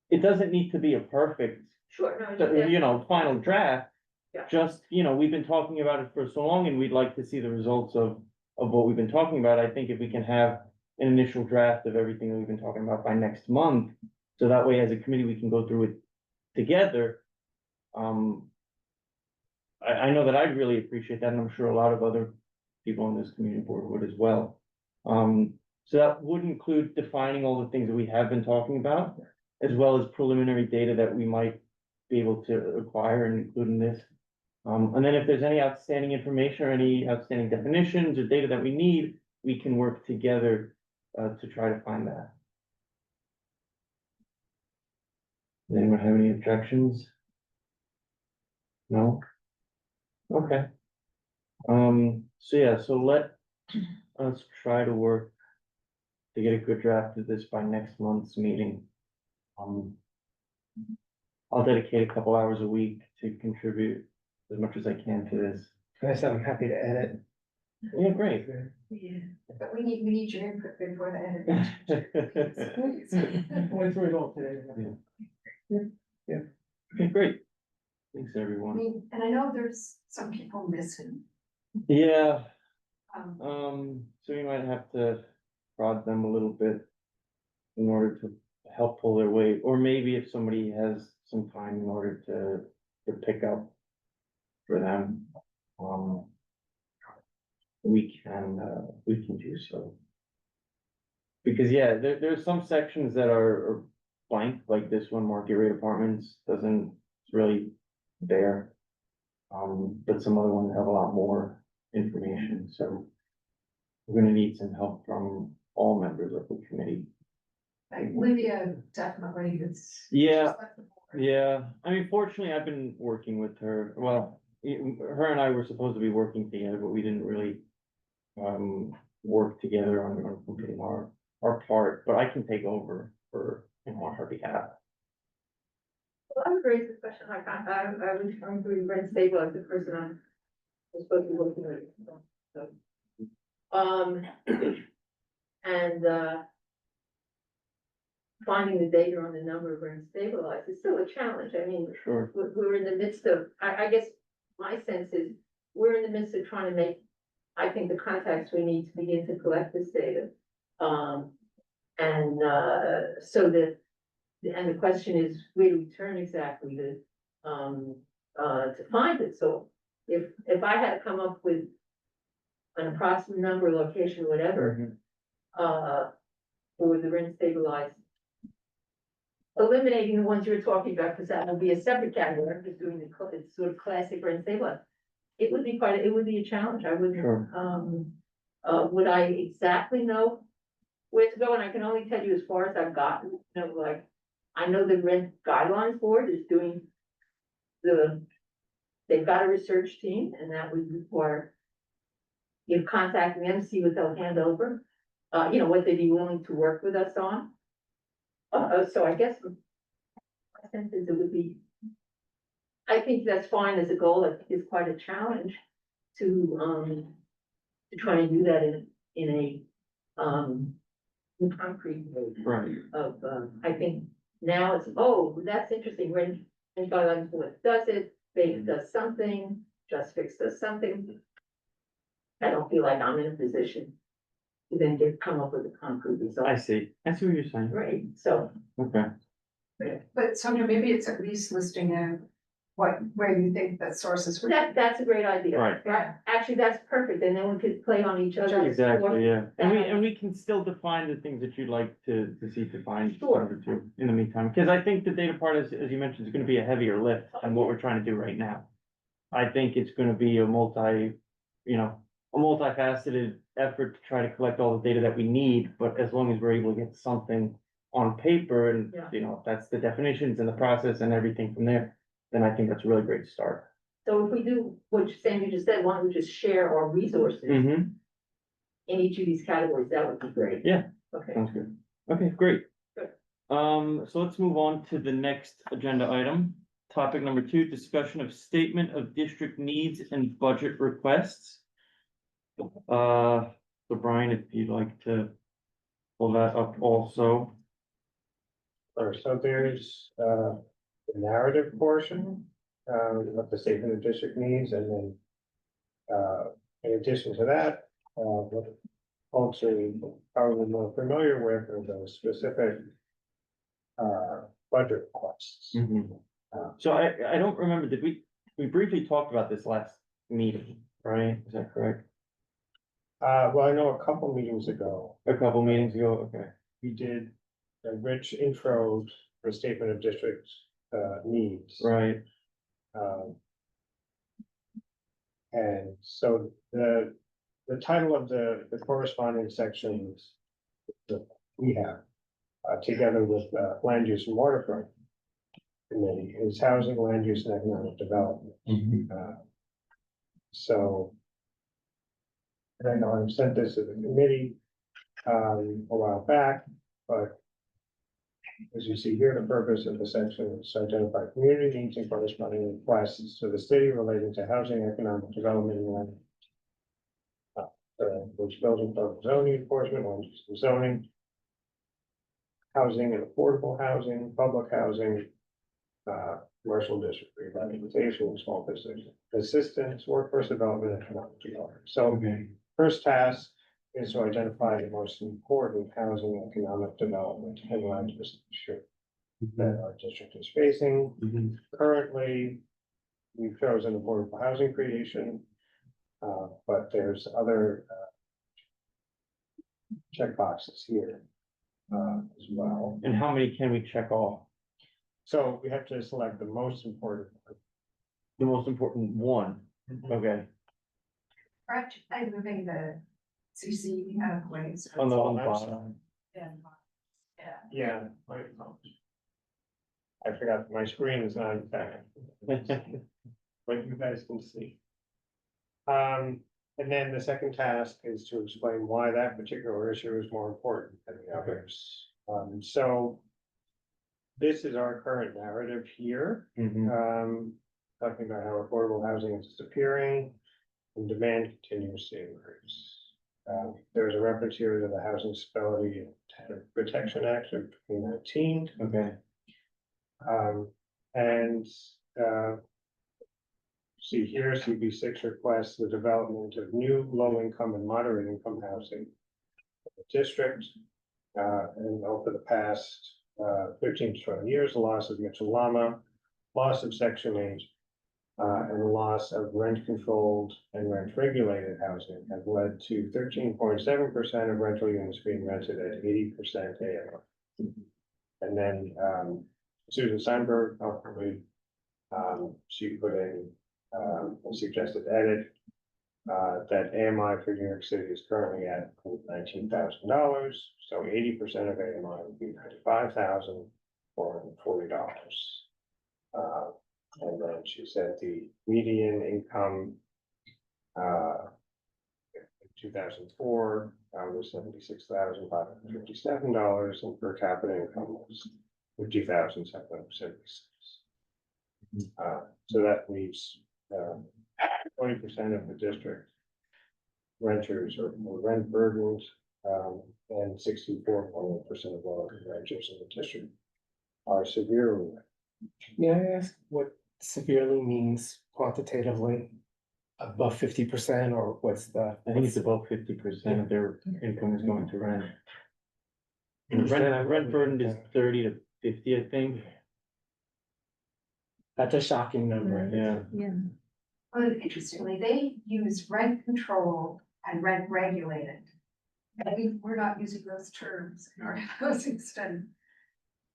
It doesn't need to be a perfect, Sure, no, you know, final draft. Yeah. Just, you know, we've been talking about it for so long and we'd like to see the results of what we've been talking about. I think if we can have an initial draft of everything that we've been talking about by next month, so that way as a committee, we can go through it together. I know that I'd really appreciate that, and I'm sure a lot of other people on this community board would as well. So that would include defining all the things that we have been talking about, as well as preliminary data that we might be able to acquire and include in this. And then if there's any outstanding information or any outstanding definitions or data that we need, we can work together to try to find that. Does anyone have any objections? No? Okay. So yeah, so let's try to work to get a good draft of this by next month's meeting. I'll dedicate a couple hours a week to contribute as much as I can to this. Yes, I'm happy to edit. Yeah, great. Yeah, but we need your input before the edit. Went through it all today. Okay, great. Thanks, I everyone. mean, and I know there's some people missing. Yeah, Um, so we might have to prod them a little bit in order to help pull their weight, or maybe if somebody has some time in order to pick up for them, we can do so. Because, yeah, there's some sections that are blank, like this one, market rate apartments, it's really there. But some other ones have a lot more information, so we're gonna need some help from all members of the committee. like Lydia definitely is. Yeah. she's left the board. Yeah, I mean, fortunately, I've been working with her, well, her and I were supposed to be working together, but we didn't really work together on completing our part, but I can take over for, you know, on her behalf. Well, I would raise this question, like, I was trying to rent stable as the person I'm supposed to be working with. So, and, finding the data on the number of rent stabilized is still a challenge. I mean, Sure. we're in the midst of, I guess my sense is, we're in the midst of trying to make, I think, the contacts we need to begin to collect this data. So that, and the question is, where do we turn exactly to find it? So if I had to come up with an approximate number, location, whatever, for the rent stabilized, eliminating the ones you were talking about, because that will be a separate category, I'm just doing it's sort of classic rent stabilized. It would be a challenge, I wouldn't, Sure. would I exactly know where to go? And I can only tell you as far as I've gotten, you know, like, I know the rent guidelines board is doing they've got a research team, and that would require you contacting them, see what they'll hand over, you know, what they'd be willing to work with us on. So I guess my sense is it would be, I think that's fine as a goal. I think it's quite a challenge to try and do that in a concrete way Right. of, I think now it's, oh, that's interesting, rent guidelines board does it, Bates does something, Just Fix does something. I don't feel like I'm in a position to then come up with a concrete result. I see what you're saying. Right, so, Okay. But Sonia, maybe it's at least listing out where you think that sources. were- that's a great idea. Right. Yeah, actually, that's perfect, and then we could play on each other. Exactly, yeah, and we can still define the things that you'd like to see defined Sure. under too, in the meantime, because I think the data part is, as you mentioned, is gonna be a heavier lift than what we're trying to do right now. I think it's gonna be a multifaceted effort to try to collect all the data that we need, but as long as we're able to get something on paper and, Yeah. you know, that's the definitions and the process and everything from there, then I think that's a really great start. So if we do what Sandy just said, why don't we just share our resources Mm-hmm, in each of these categories? That would be great. Yeah. Okay. sounds good. Okay, great. Good. So let's move on to the next agenda item. Topic number 2, discussion of statement of district needs and budget requests. So Brian, if you'd like to pull that up also. Or so there's, the narrative portion, what the statement of district needs, and then, in addition to that, what folks are probably more familiar with are those specific, budget requests. So I don't remember, did we briefly talked about this last meeting, right? Is that correct? Well, I know a couple meetings ago, A couple meetings ago, okay. we did a rich intro for statement of district, needs. Right, Um, and so the title of the corresponding sections that we have, together with, land use and waterfront committee is housing, land use and economic development. So I know I've sent this to the committee, a while back, but as you see here, the purpose of the section is to identify community needs and corresponding requests to the city relating to housing, economic development, and land. Which building code zoning enforcement, land use and zoning. Housing and affordable housing, public housing. Commercial district revitalization, small business assistance, workforce development, economic development. So okay, first task is to identify the most important housing, economic development and land use issue that our district is facing. Currently, we've chosen affordable housing creation, but there's other checkboxes here as well. and how many can we check off? So we have to select the most important one. The most important one, okay, Correct, I'm moving the CC out of ways. on the Oh, bottom. Yeah. Yeah. I forgot my screen is not back, but you guys can see. And then the second task is to explain why that particular issue is more important than the others. So this is our current narrative here. Talking about how affordable housing is disappearing and demand continues to increase. There's a reference here to the Housing Stability and Protection Act of 2019. Okay, And, see here, CB6 requests the development of new low-income and moderate-income housing in the district. And over the past 13 to 20 years, the loss of Mitchell-Lama, loss of Section 8, and the loss of rent-controlled and rent-regulated housing have led to 13.7% of rental units being rented at 80% AMR. And then Susan Steinberg, hopefully, she put in a suggested edit that AMI for New York City is currently at $19,000. So 80% of AMI would be $95,440. And then she said the median income in 2004 was $76,557, and per capita income was $50,776. So that leaves 20% of the district renters are rent burdened, and 64.1% of all renters in the district are severely. May I ask what severely means quantitatively? Above 50%, or what's the? I think it's about 50% of their income is going to rent. Understand, I Rent burden is 30 to 50, I think, That's a shocking number. yeah. Well, interestingly, they use rent control and rent regulated. And we're not using those terms in our housing study.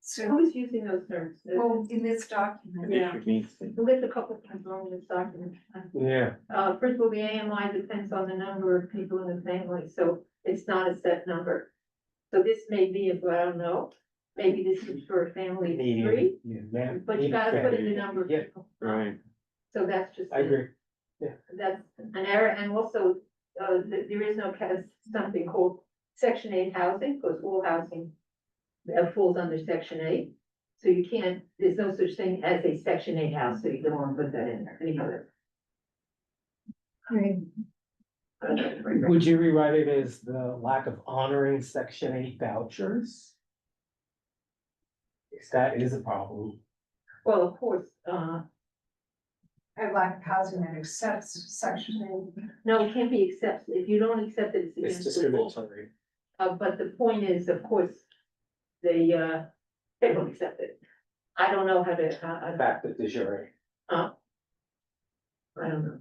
So, Who's using those terms? well, in this document, Yeah. District needs to- There's a couple of things wrong with this document. Yeah, First of all, the AMI depends on the number of people in the family, so it's not a set number. So this may be, I don't know, maybe this is for a family of three, but you gotta put in the number of Yeah. people. right, So that's just. I agree. That's an error, and also, there is no something called Section 8 housing, because all housing falls under Section 8. So you can't, there's no such thing as a Section 8 house, so you don't want to put that in there, any other. Would you rewrite it as the lack of honoring section 8 vouchers? Because that is a problem. Well, of course, I lack housing that accepts section no, it can't be accepted, if you don't accept it, it's It's against the law. discriminatory. But the point is, of course, they don't accept it. I don't know how to, Fact that de jure. I don't know.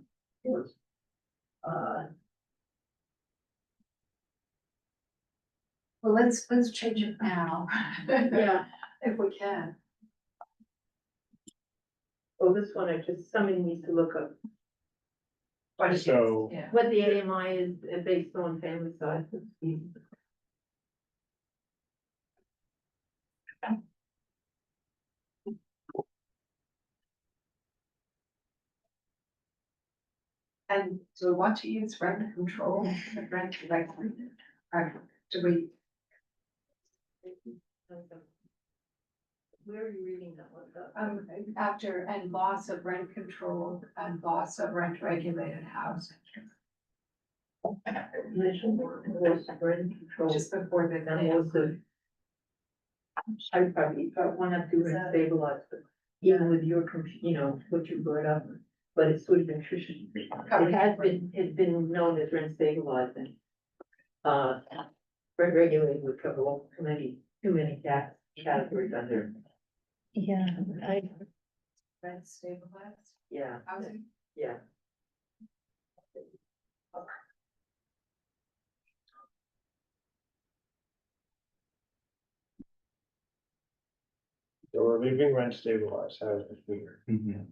Well, let's change it now. Yeah, If we can. well, this one, somebody needs to look up What it is, So- yeah. what the AMI is based on family size. And do we want to use rent control, rent regulation? Or do we, Where are you reading that one? after, and loss of rent control and loss of rent regulated housing? Just before the. And also. I probably want to do rent stabilized, but even with your, what you brought up, but it's sort of intrusion. It's been known as rent stabilizing. Rent regulated would cover all too many categories under, Yeah, Rent stabilized yeah, housing? yeah. So we're leaving rent stabilized, how is it figured? Mhm.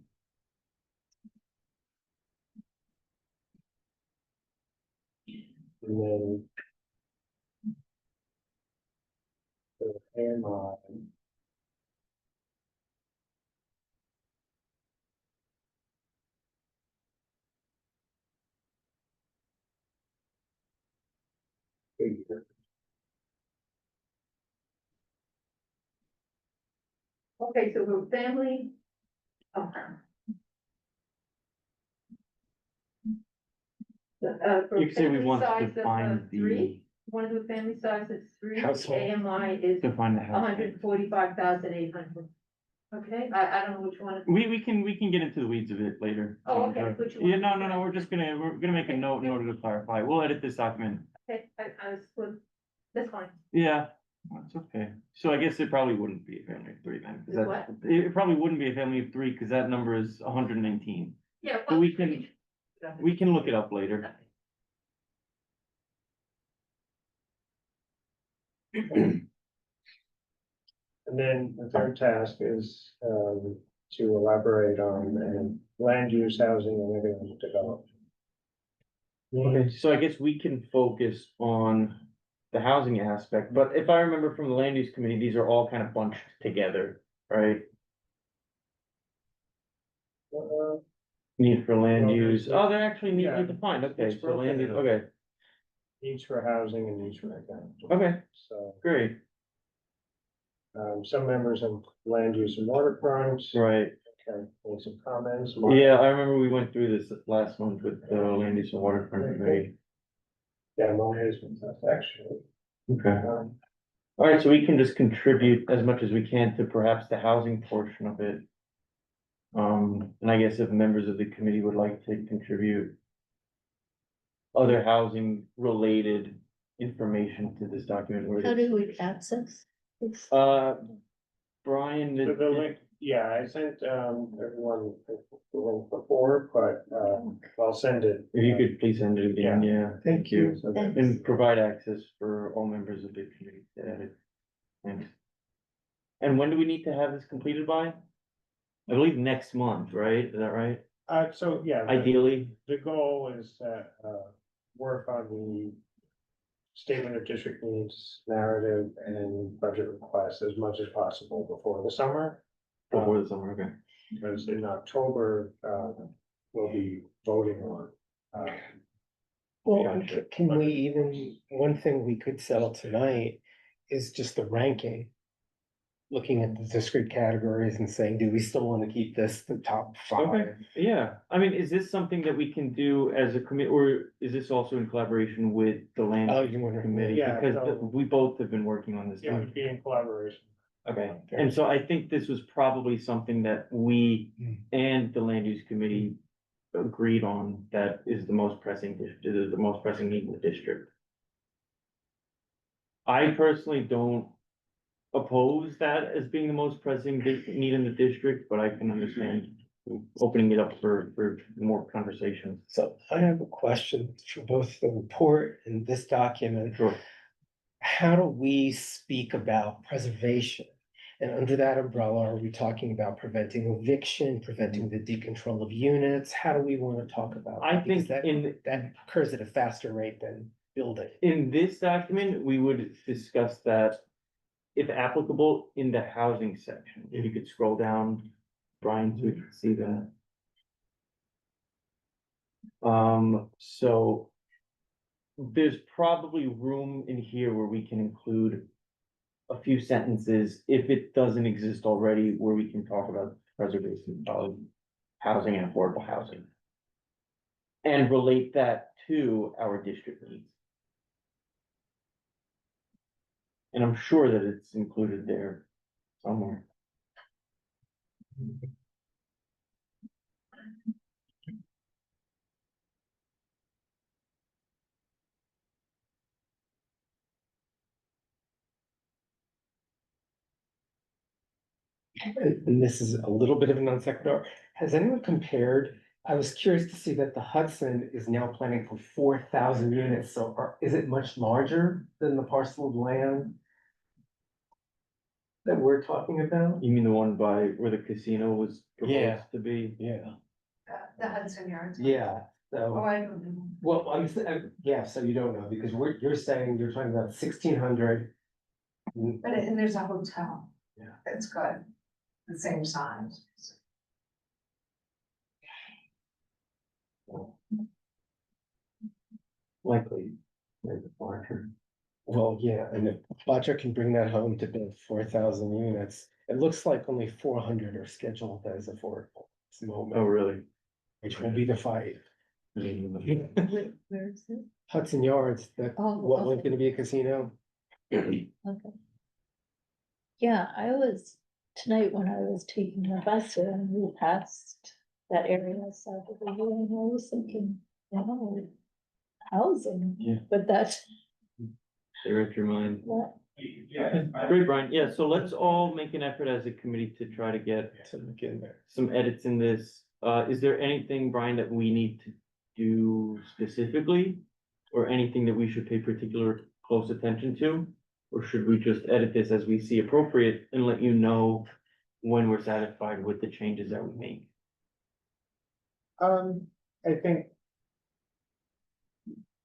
And then. The AMI. Figure. Okay, so for family. Oh. For You could say we family want to size of, define three, want to do a family size of three, Household. AMI is define the hundred house. 45,800. Okay, I don't know which one. We can get into the weeds of it later. Oh, okay, which one? Yeah, no, we're gonna make a note in order to clarify. We'll edit this document. Okay, I was, that's fine. Yeah, that's okay. So I guess it probably wouldn't be a family of three then. 'Cause Is that- It probably wouldn't be a family of three, because that number is 119. Yeah. But we can look it up later. And then the third task is, to elaborate on, land use, housing, and economic development. Okay, so I guess we can focus on the housing aspect, but if I remember from the land use committee, these are all kind of bunched together, right? Need for land Well, use, there's- they're actually yeah, neatly defined, okay, it's so land use, broken okay, Each for housing and each for economic. okay, So, great, some members of land use and waterfront. right. Okay, and some comments. Yeah, I remember we went through this last month with the land use and waterfront committee. Yeah, Mona has been tough, actually. Okay, Um, alright, so we can just contribute as much as we can to perhaps the housing portion of it. And I guess if members of the committee would like to contribute other housing related information to this document. where how it's- do we access this? Brian, So the link, yeah, I sent, everyone the link before, but, I'll send it. if you could please send it again, yeah, thank you. So that- Thanks. And provide access for all members of the committee to edit. Thanks. And when do we need to have this completed by? I believe next month, right? Is that right? So, yeah. Ideally, The goal is to, work on the statement of district needs narrative and budget requests as much as possible before the summer. before the summer, okay. Because in October, we'll be voting on. Well, Gotcha. can we even, one thing we could settle tonight is just the ranking. looking at the discrete categories and saying, do we still want to keep this the top Okay, 5? yeah, I mean, is this something that we can do as a commit, or is this also in collaboration with the land Oh, you want to, committee? Yeah, Because so- we both have been working on this. It would be in collaboration. Okay, and so I think this was probably something that we Hmm. and the land use committee agreed on, that is the most pressing, the most pressing need in the district. I personally don't oppose that as being the most pressing need in the district, but I can understand opening it up for more conversations. So I have a question for both the report and this document. Sure. How do we speak about preservation? And under that umbrella, are we talking about preventing eviction, preventing the decontrol of units? How do we want to talk about? I that? Because think that occurs at a faster rate than building. in this document, we would discuss that if applicable in the housing section. If you could scroll down, Brian, so we can see that. So there's probably room in here where we can include a few sentences, if it doesn't exist already, where we can talk about preservation of housing and affordable housing. And relate that to our district needs. And I'm sure that it's included there somewhere. And this is a little bit of a non sequitur. Has anyone compared? I was curious to see that the Hudson is now planning for 4,000 units. So is it much larger than the parcel of land that we're talking about? You mean the one by where the casino was Yeah. proposed to be? Yeah. The Hudson Yards. Yeah, Oh, so, I don't know. well, yeah, so you don't know, because you're saying, you're talking about 1,600. But and there's a hotel. Yeah. That's good, the same size. Likely, maybe larger. Well, yeah, and if Fletcher can bring that home to build 4,000 units, it looks like only 400 are scheduled as affordable at this Oh, moment, really? which will be the fight. Where is it? Hudson Yards, that, Oh, what was okay. gonna be a casino? Okay. Yeah, I was, tonight when I was taking the bus and we passed that area south of the hill, and I was thinking, wow, housing. Yeah. But that's, They read your mind. what, Great, Brian. Yeah, so let's all make an effort as a committee to try to get To look in there. some edits in this. Is there anything, Brian, that we need to do specifically? Or anything that we should pay particular close attention to? Or should we just edit this as we see appropriate and let you know when we're satisfied with the changes that we make? I think.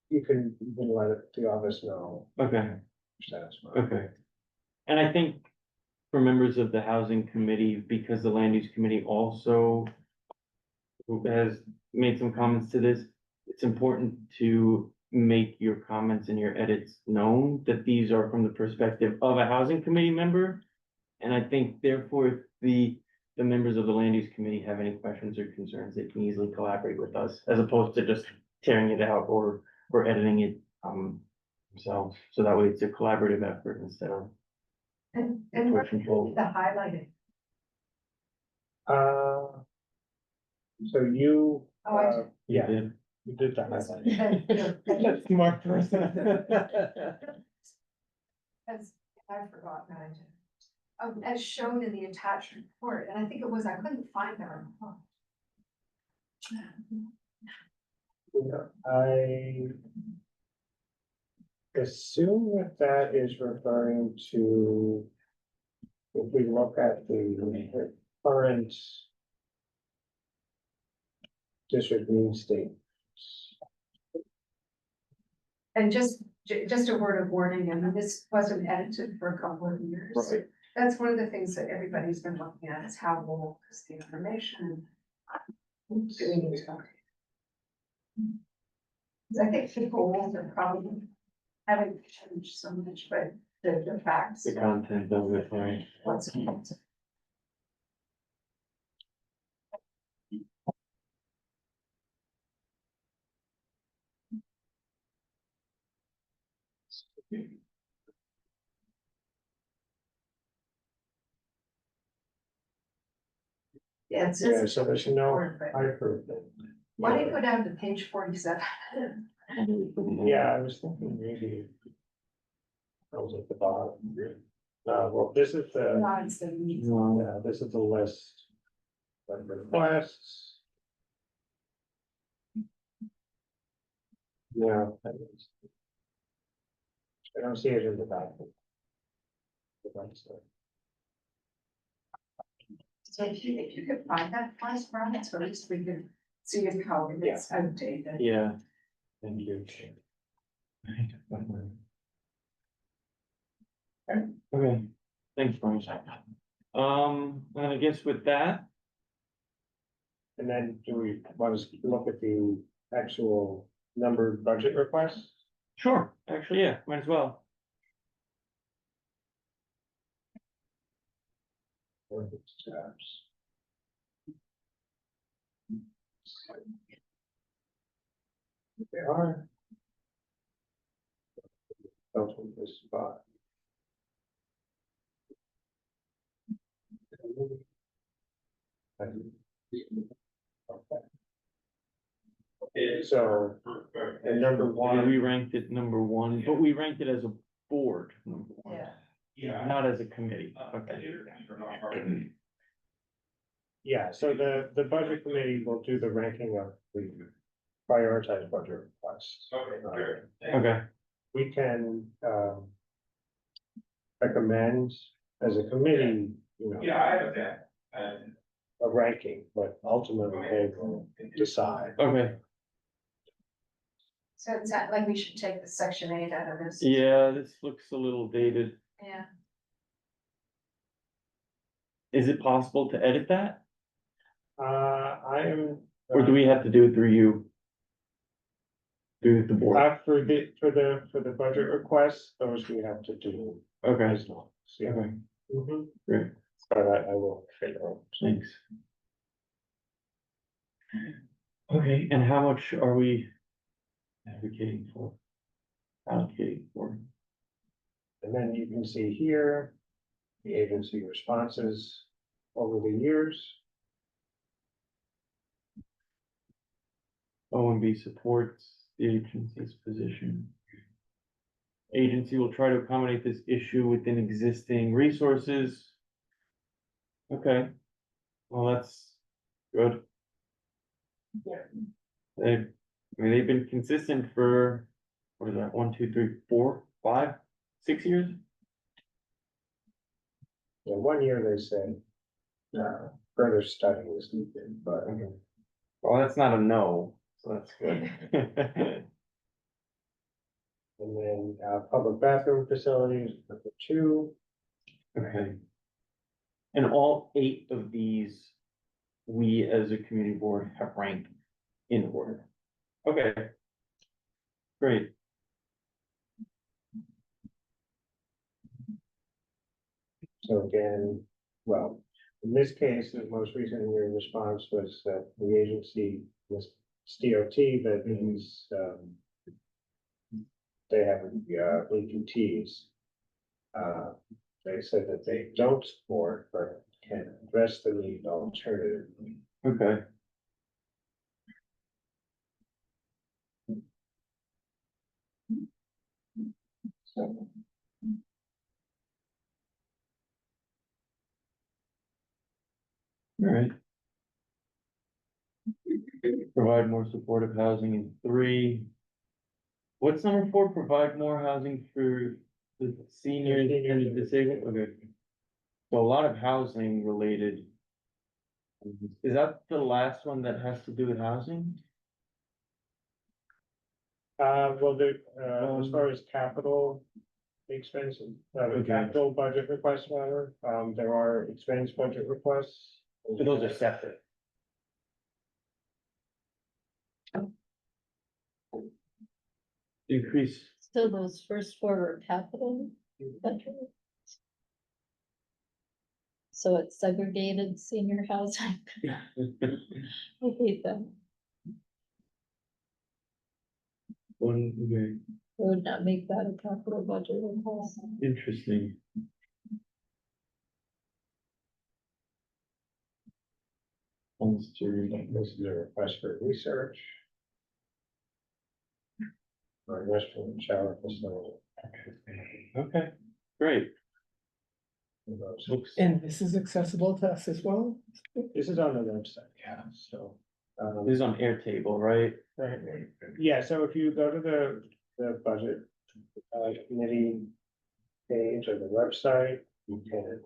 You can let the office know. Okay. That's fine. Okay. And I think for members of the housing committee, because the land use committee also has made some comments to this, it's important to make your comments and your edits known that these are from the perspective of a housing committee member. And I think therefore, if the members of the land use committee have any questions or concerns, they can easily collaborate with us as opposed to just tearing it out or editing it themselves. So that way it's a collaborative effort instead of And push and pull. the highlighting. So you, Oh, I did. yeah, did. you did the highlight. As Smart person. I've forgotten how I did. As shown in the attached report, and I think it was, I couldn't find that report. I assume that is referring to, if we look at the current district need state. And just a word of warning, I mean, this wasn't edited for a couple of years. Right. That's one of the things that everybody's been looking at, is how old is the information. Doing it. I think people are probably haven't changed so much, but the facts. the content of it, right? What's it? Yeah, it's Yeah, just. so there's no hyper. Why don't you go down to page 47? Yeah, I was thinking maybe. I was at the bottom. Well, this is the, No, it's the needs. No. yeah, this is the list. Of requests. Yeah. I don't see it in the document. So if you could find that price, Brian, so at least we can see how it's outdated. Yeah. Thank you. Okay, thanks, Brian. And I guess with that, And then do we want to look at the actual numbered budget requests? sure, actually, yeah, might as well. Or the tabs? They are. Open this spot. Okay, so, and number Yeah, one. we ranked it number one, but we ranked it as a board, number one. Yeah. Not as a committee, okay. Yeah, so the budget committee will do the ranking of the prioritized budget requests. Okay, We can, recommend as a committee, you know. A ranking, but ultimately they will decide. okay, So it's not like we should take the section 8 out of this. yeah, this looks a little dated. Yeah. Is it possible to edit that, I am. or do we have to do it through you? Through the board, For the budget requests, those we have to do okay, as long. Yeah. okay, Mhm. great, But I will figure out. thanks. Okay, and how much are we advocating for? Allocating for? And then you can see here, the agency responses over the years. OMB supports the agency's position. Agency will try to accommodate this issue within existing resources. Okay, well, that's good. They've, I mean, they've been consistent for, what is that, 1, 2, 3, 4, 5, 6 years? In 1 year, they said, further study is needed, but. Well, that's not a no, so that's good. And then, public bathroom facilities, number 2. Okay. And all 8 of these, we as a community board have ranked in order. Okay. Great. So again, well, in this case, the most recent year response was that the agency was DOT, that means, they have, APTs. They said that they don't support, but can address the need alternatively. Okay. So, All right. Provide more supportive housing in 3. What's number 4? Provide more housing for the seniors and the disabled, okay. So a lot of housing related. Is that the last one that has to do with housing? well, as far as capital expenses, the capital budget requests matter, there are expense budget requests. So those are separate. Increase, So those first 4 were capital, bedroom. So it's segregated senior housing. I hate that. Okay, I would not make that a capital budget impulse. interesting. Almost to read. This is a request for research. Or restroom and shower facility. Okay, great. Looks, And this is accessible to us as well? This is on the website, yeah, so. this is on Airtable, right? Right. Yeah, so if you go to the budget committee page of the website, you can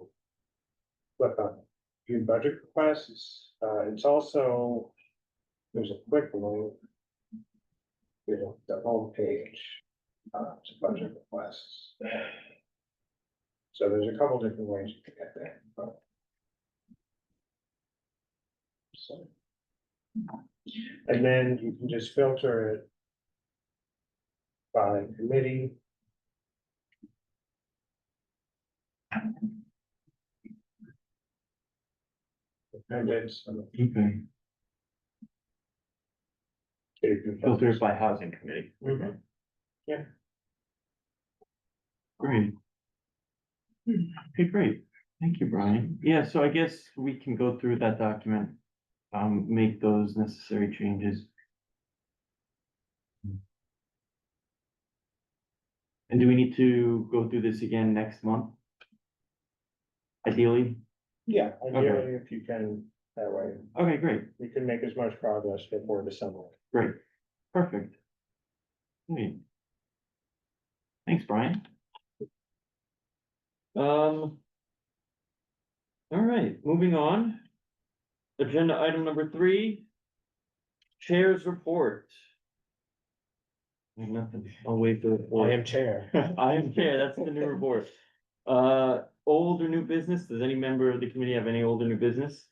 click on view budget requests. It's also, there's a quick link to the home page to budget requests. So there's a couple different ways you can get there. So. And then you can just filter it by committee. Dependents. Okay. Filters by housing committee. Mhm. Yeah. Great. Okay, great. Thank you, Brian. Yeah, so I guess we can go through that document, make those necessary changes. And do we need to go through this again next month? Ideally? Yeah, ideally, if you can, that way, Okay, great, you can make as much progress before the summer. great, perfect. Great. Thanks, Brian. All right, moving on. Agenda item number 3. Chair's report. I have nothing, I'll wait for the report. I am chair. I am chair, that's the new report. Old or new business, does any member of the committee have any old or new business?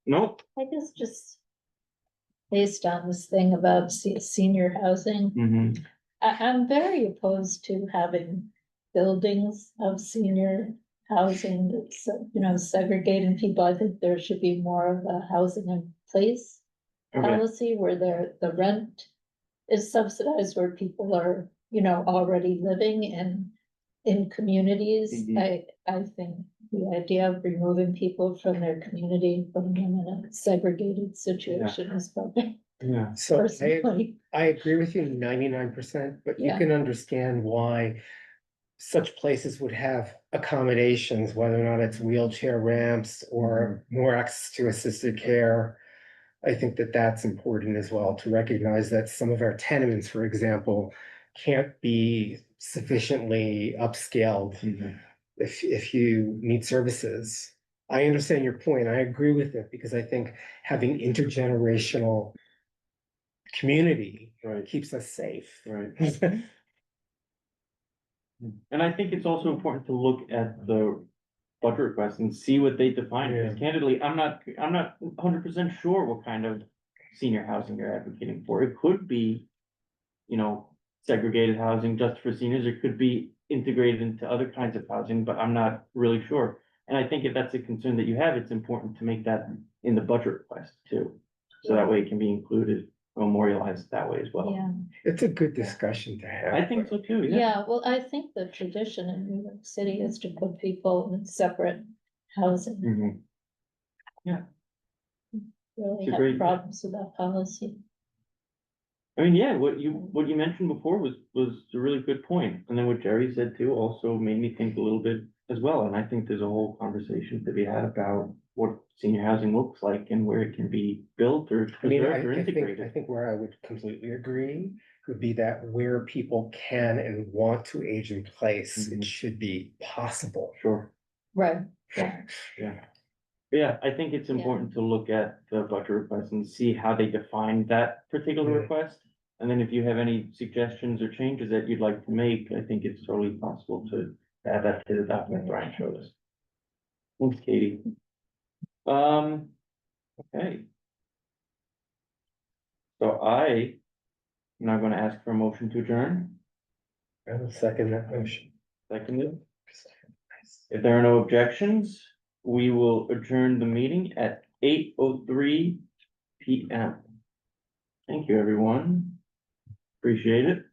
Nope. I guess just based on this thing about senior housing, Mm-hmm. I'm very opposed to having buildings of senior housing that's, segregating people. I think there should be more of a housing in place Okay, policy where the rent is subsidized, where people are, already living in communities. Mhm. I think the idea of removing people from their community, putting them in a segregated situation is probably yeah, So personally. I agree with you 99%, but you Yeah. can understand why such places would have accommodations, whether or not it's wheelchair ramps or more access to assisted care. I think that that's important as well, to recognize that some of our tenements, for example, can't be sufficiently upscaled Mhm. if you need services. I understand your point. I agree with it because I think having intergenerational community Right, keeps us safe. right. And I think it's also important to look at the budget request and see what they define, because candidly, I'm not 100% sure what kind of senior housing they're advocating for. It could be, segregated housing just for seniors, it could be integrated into other kinds of housing, but I'm not really sure. And I think if that's a concern that you have, it's important to make that in the budget request too. So that way it can be included, memorialized that way as well. Yeah, It's a good discussion to have. I think so too, yeah. yeah, well, I think the tradition in New York City is to put people in separate housing. Mhm. Really It's a have great- problems with that policy. I mean, yeah, what you mentioned before was a really good point. And then what Jerry said too also made me think a little bit as well. And I think there's a whole conversation to be had about what senior housing looks like and where it can be built or I mean, preserved or I integrated. think where I would completely agree would be that where people can and want to age in place, Mhm. it should be possible. Sure, Right, yeah. yeah. Yeah, I think it's Yeah. important to look at the budget request and see how they define that particular Yeah. request. And then if you have any suggestions or changes that you'd like to make, I think it's totally possible to add that to the document Brian showed us. Thanks, Katie. Okay. So I am now gonna ask for a motion to adjourn. I will second that motion. Seconded. If there are no objections, we will adjourn the meeting at 8:03 PM. Thank you, everyone. Appreciate it.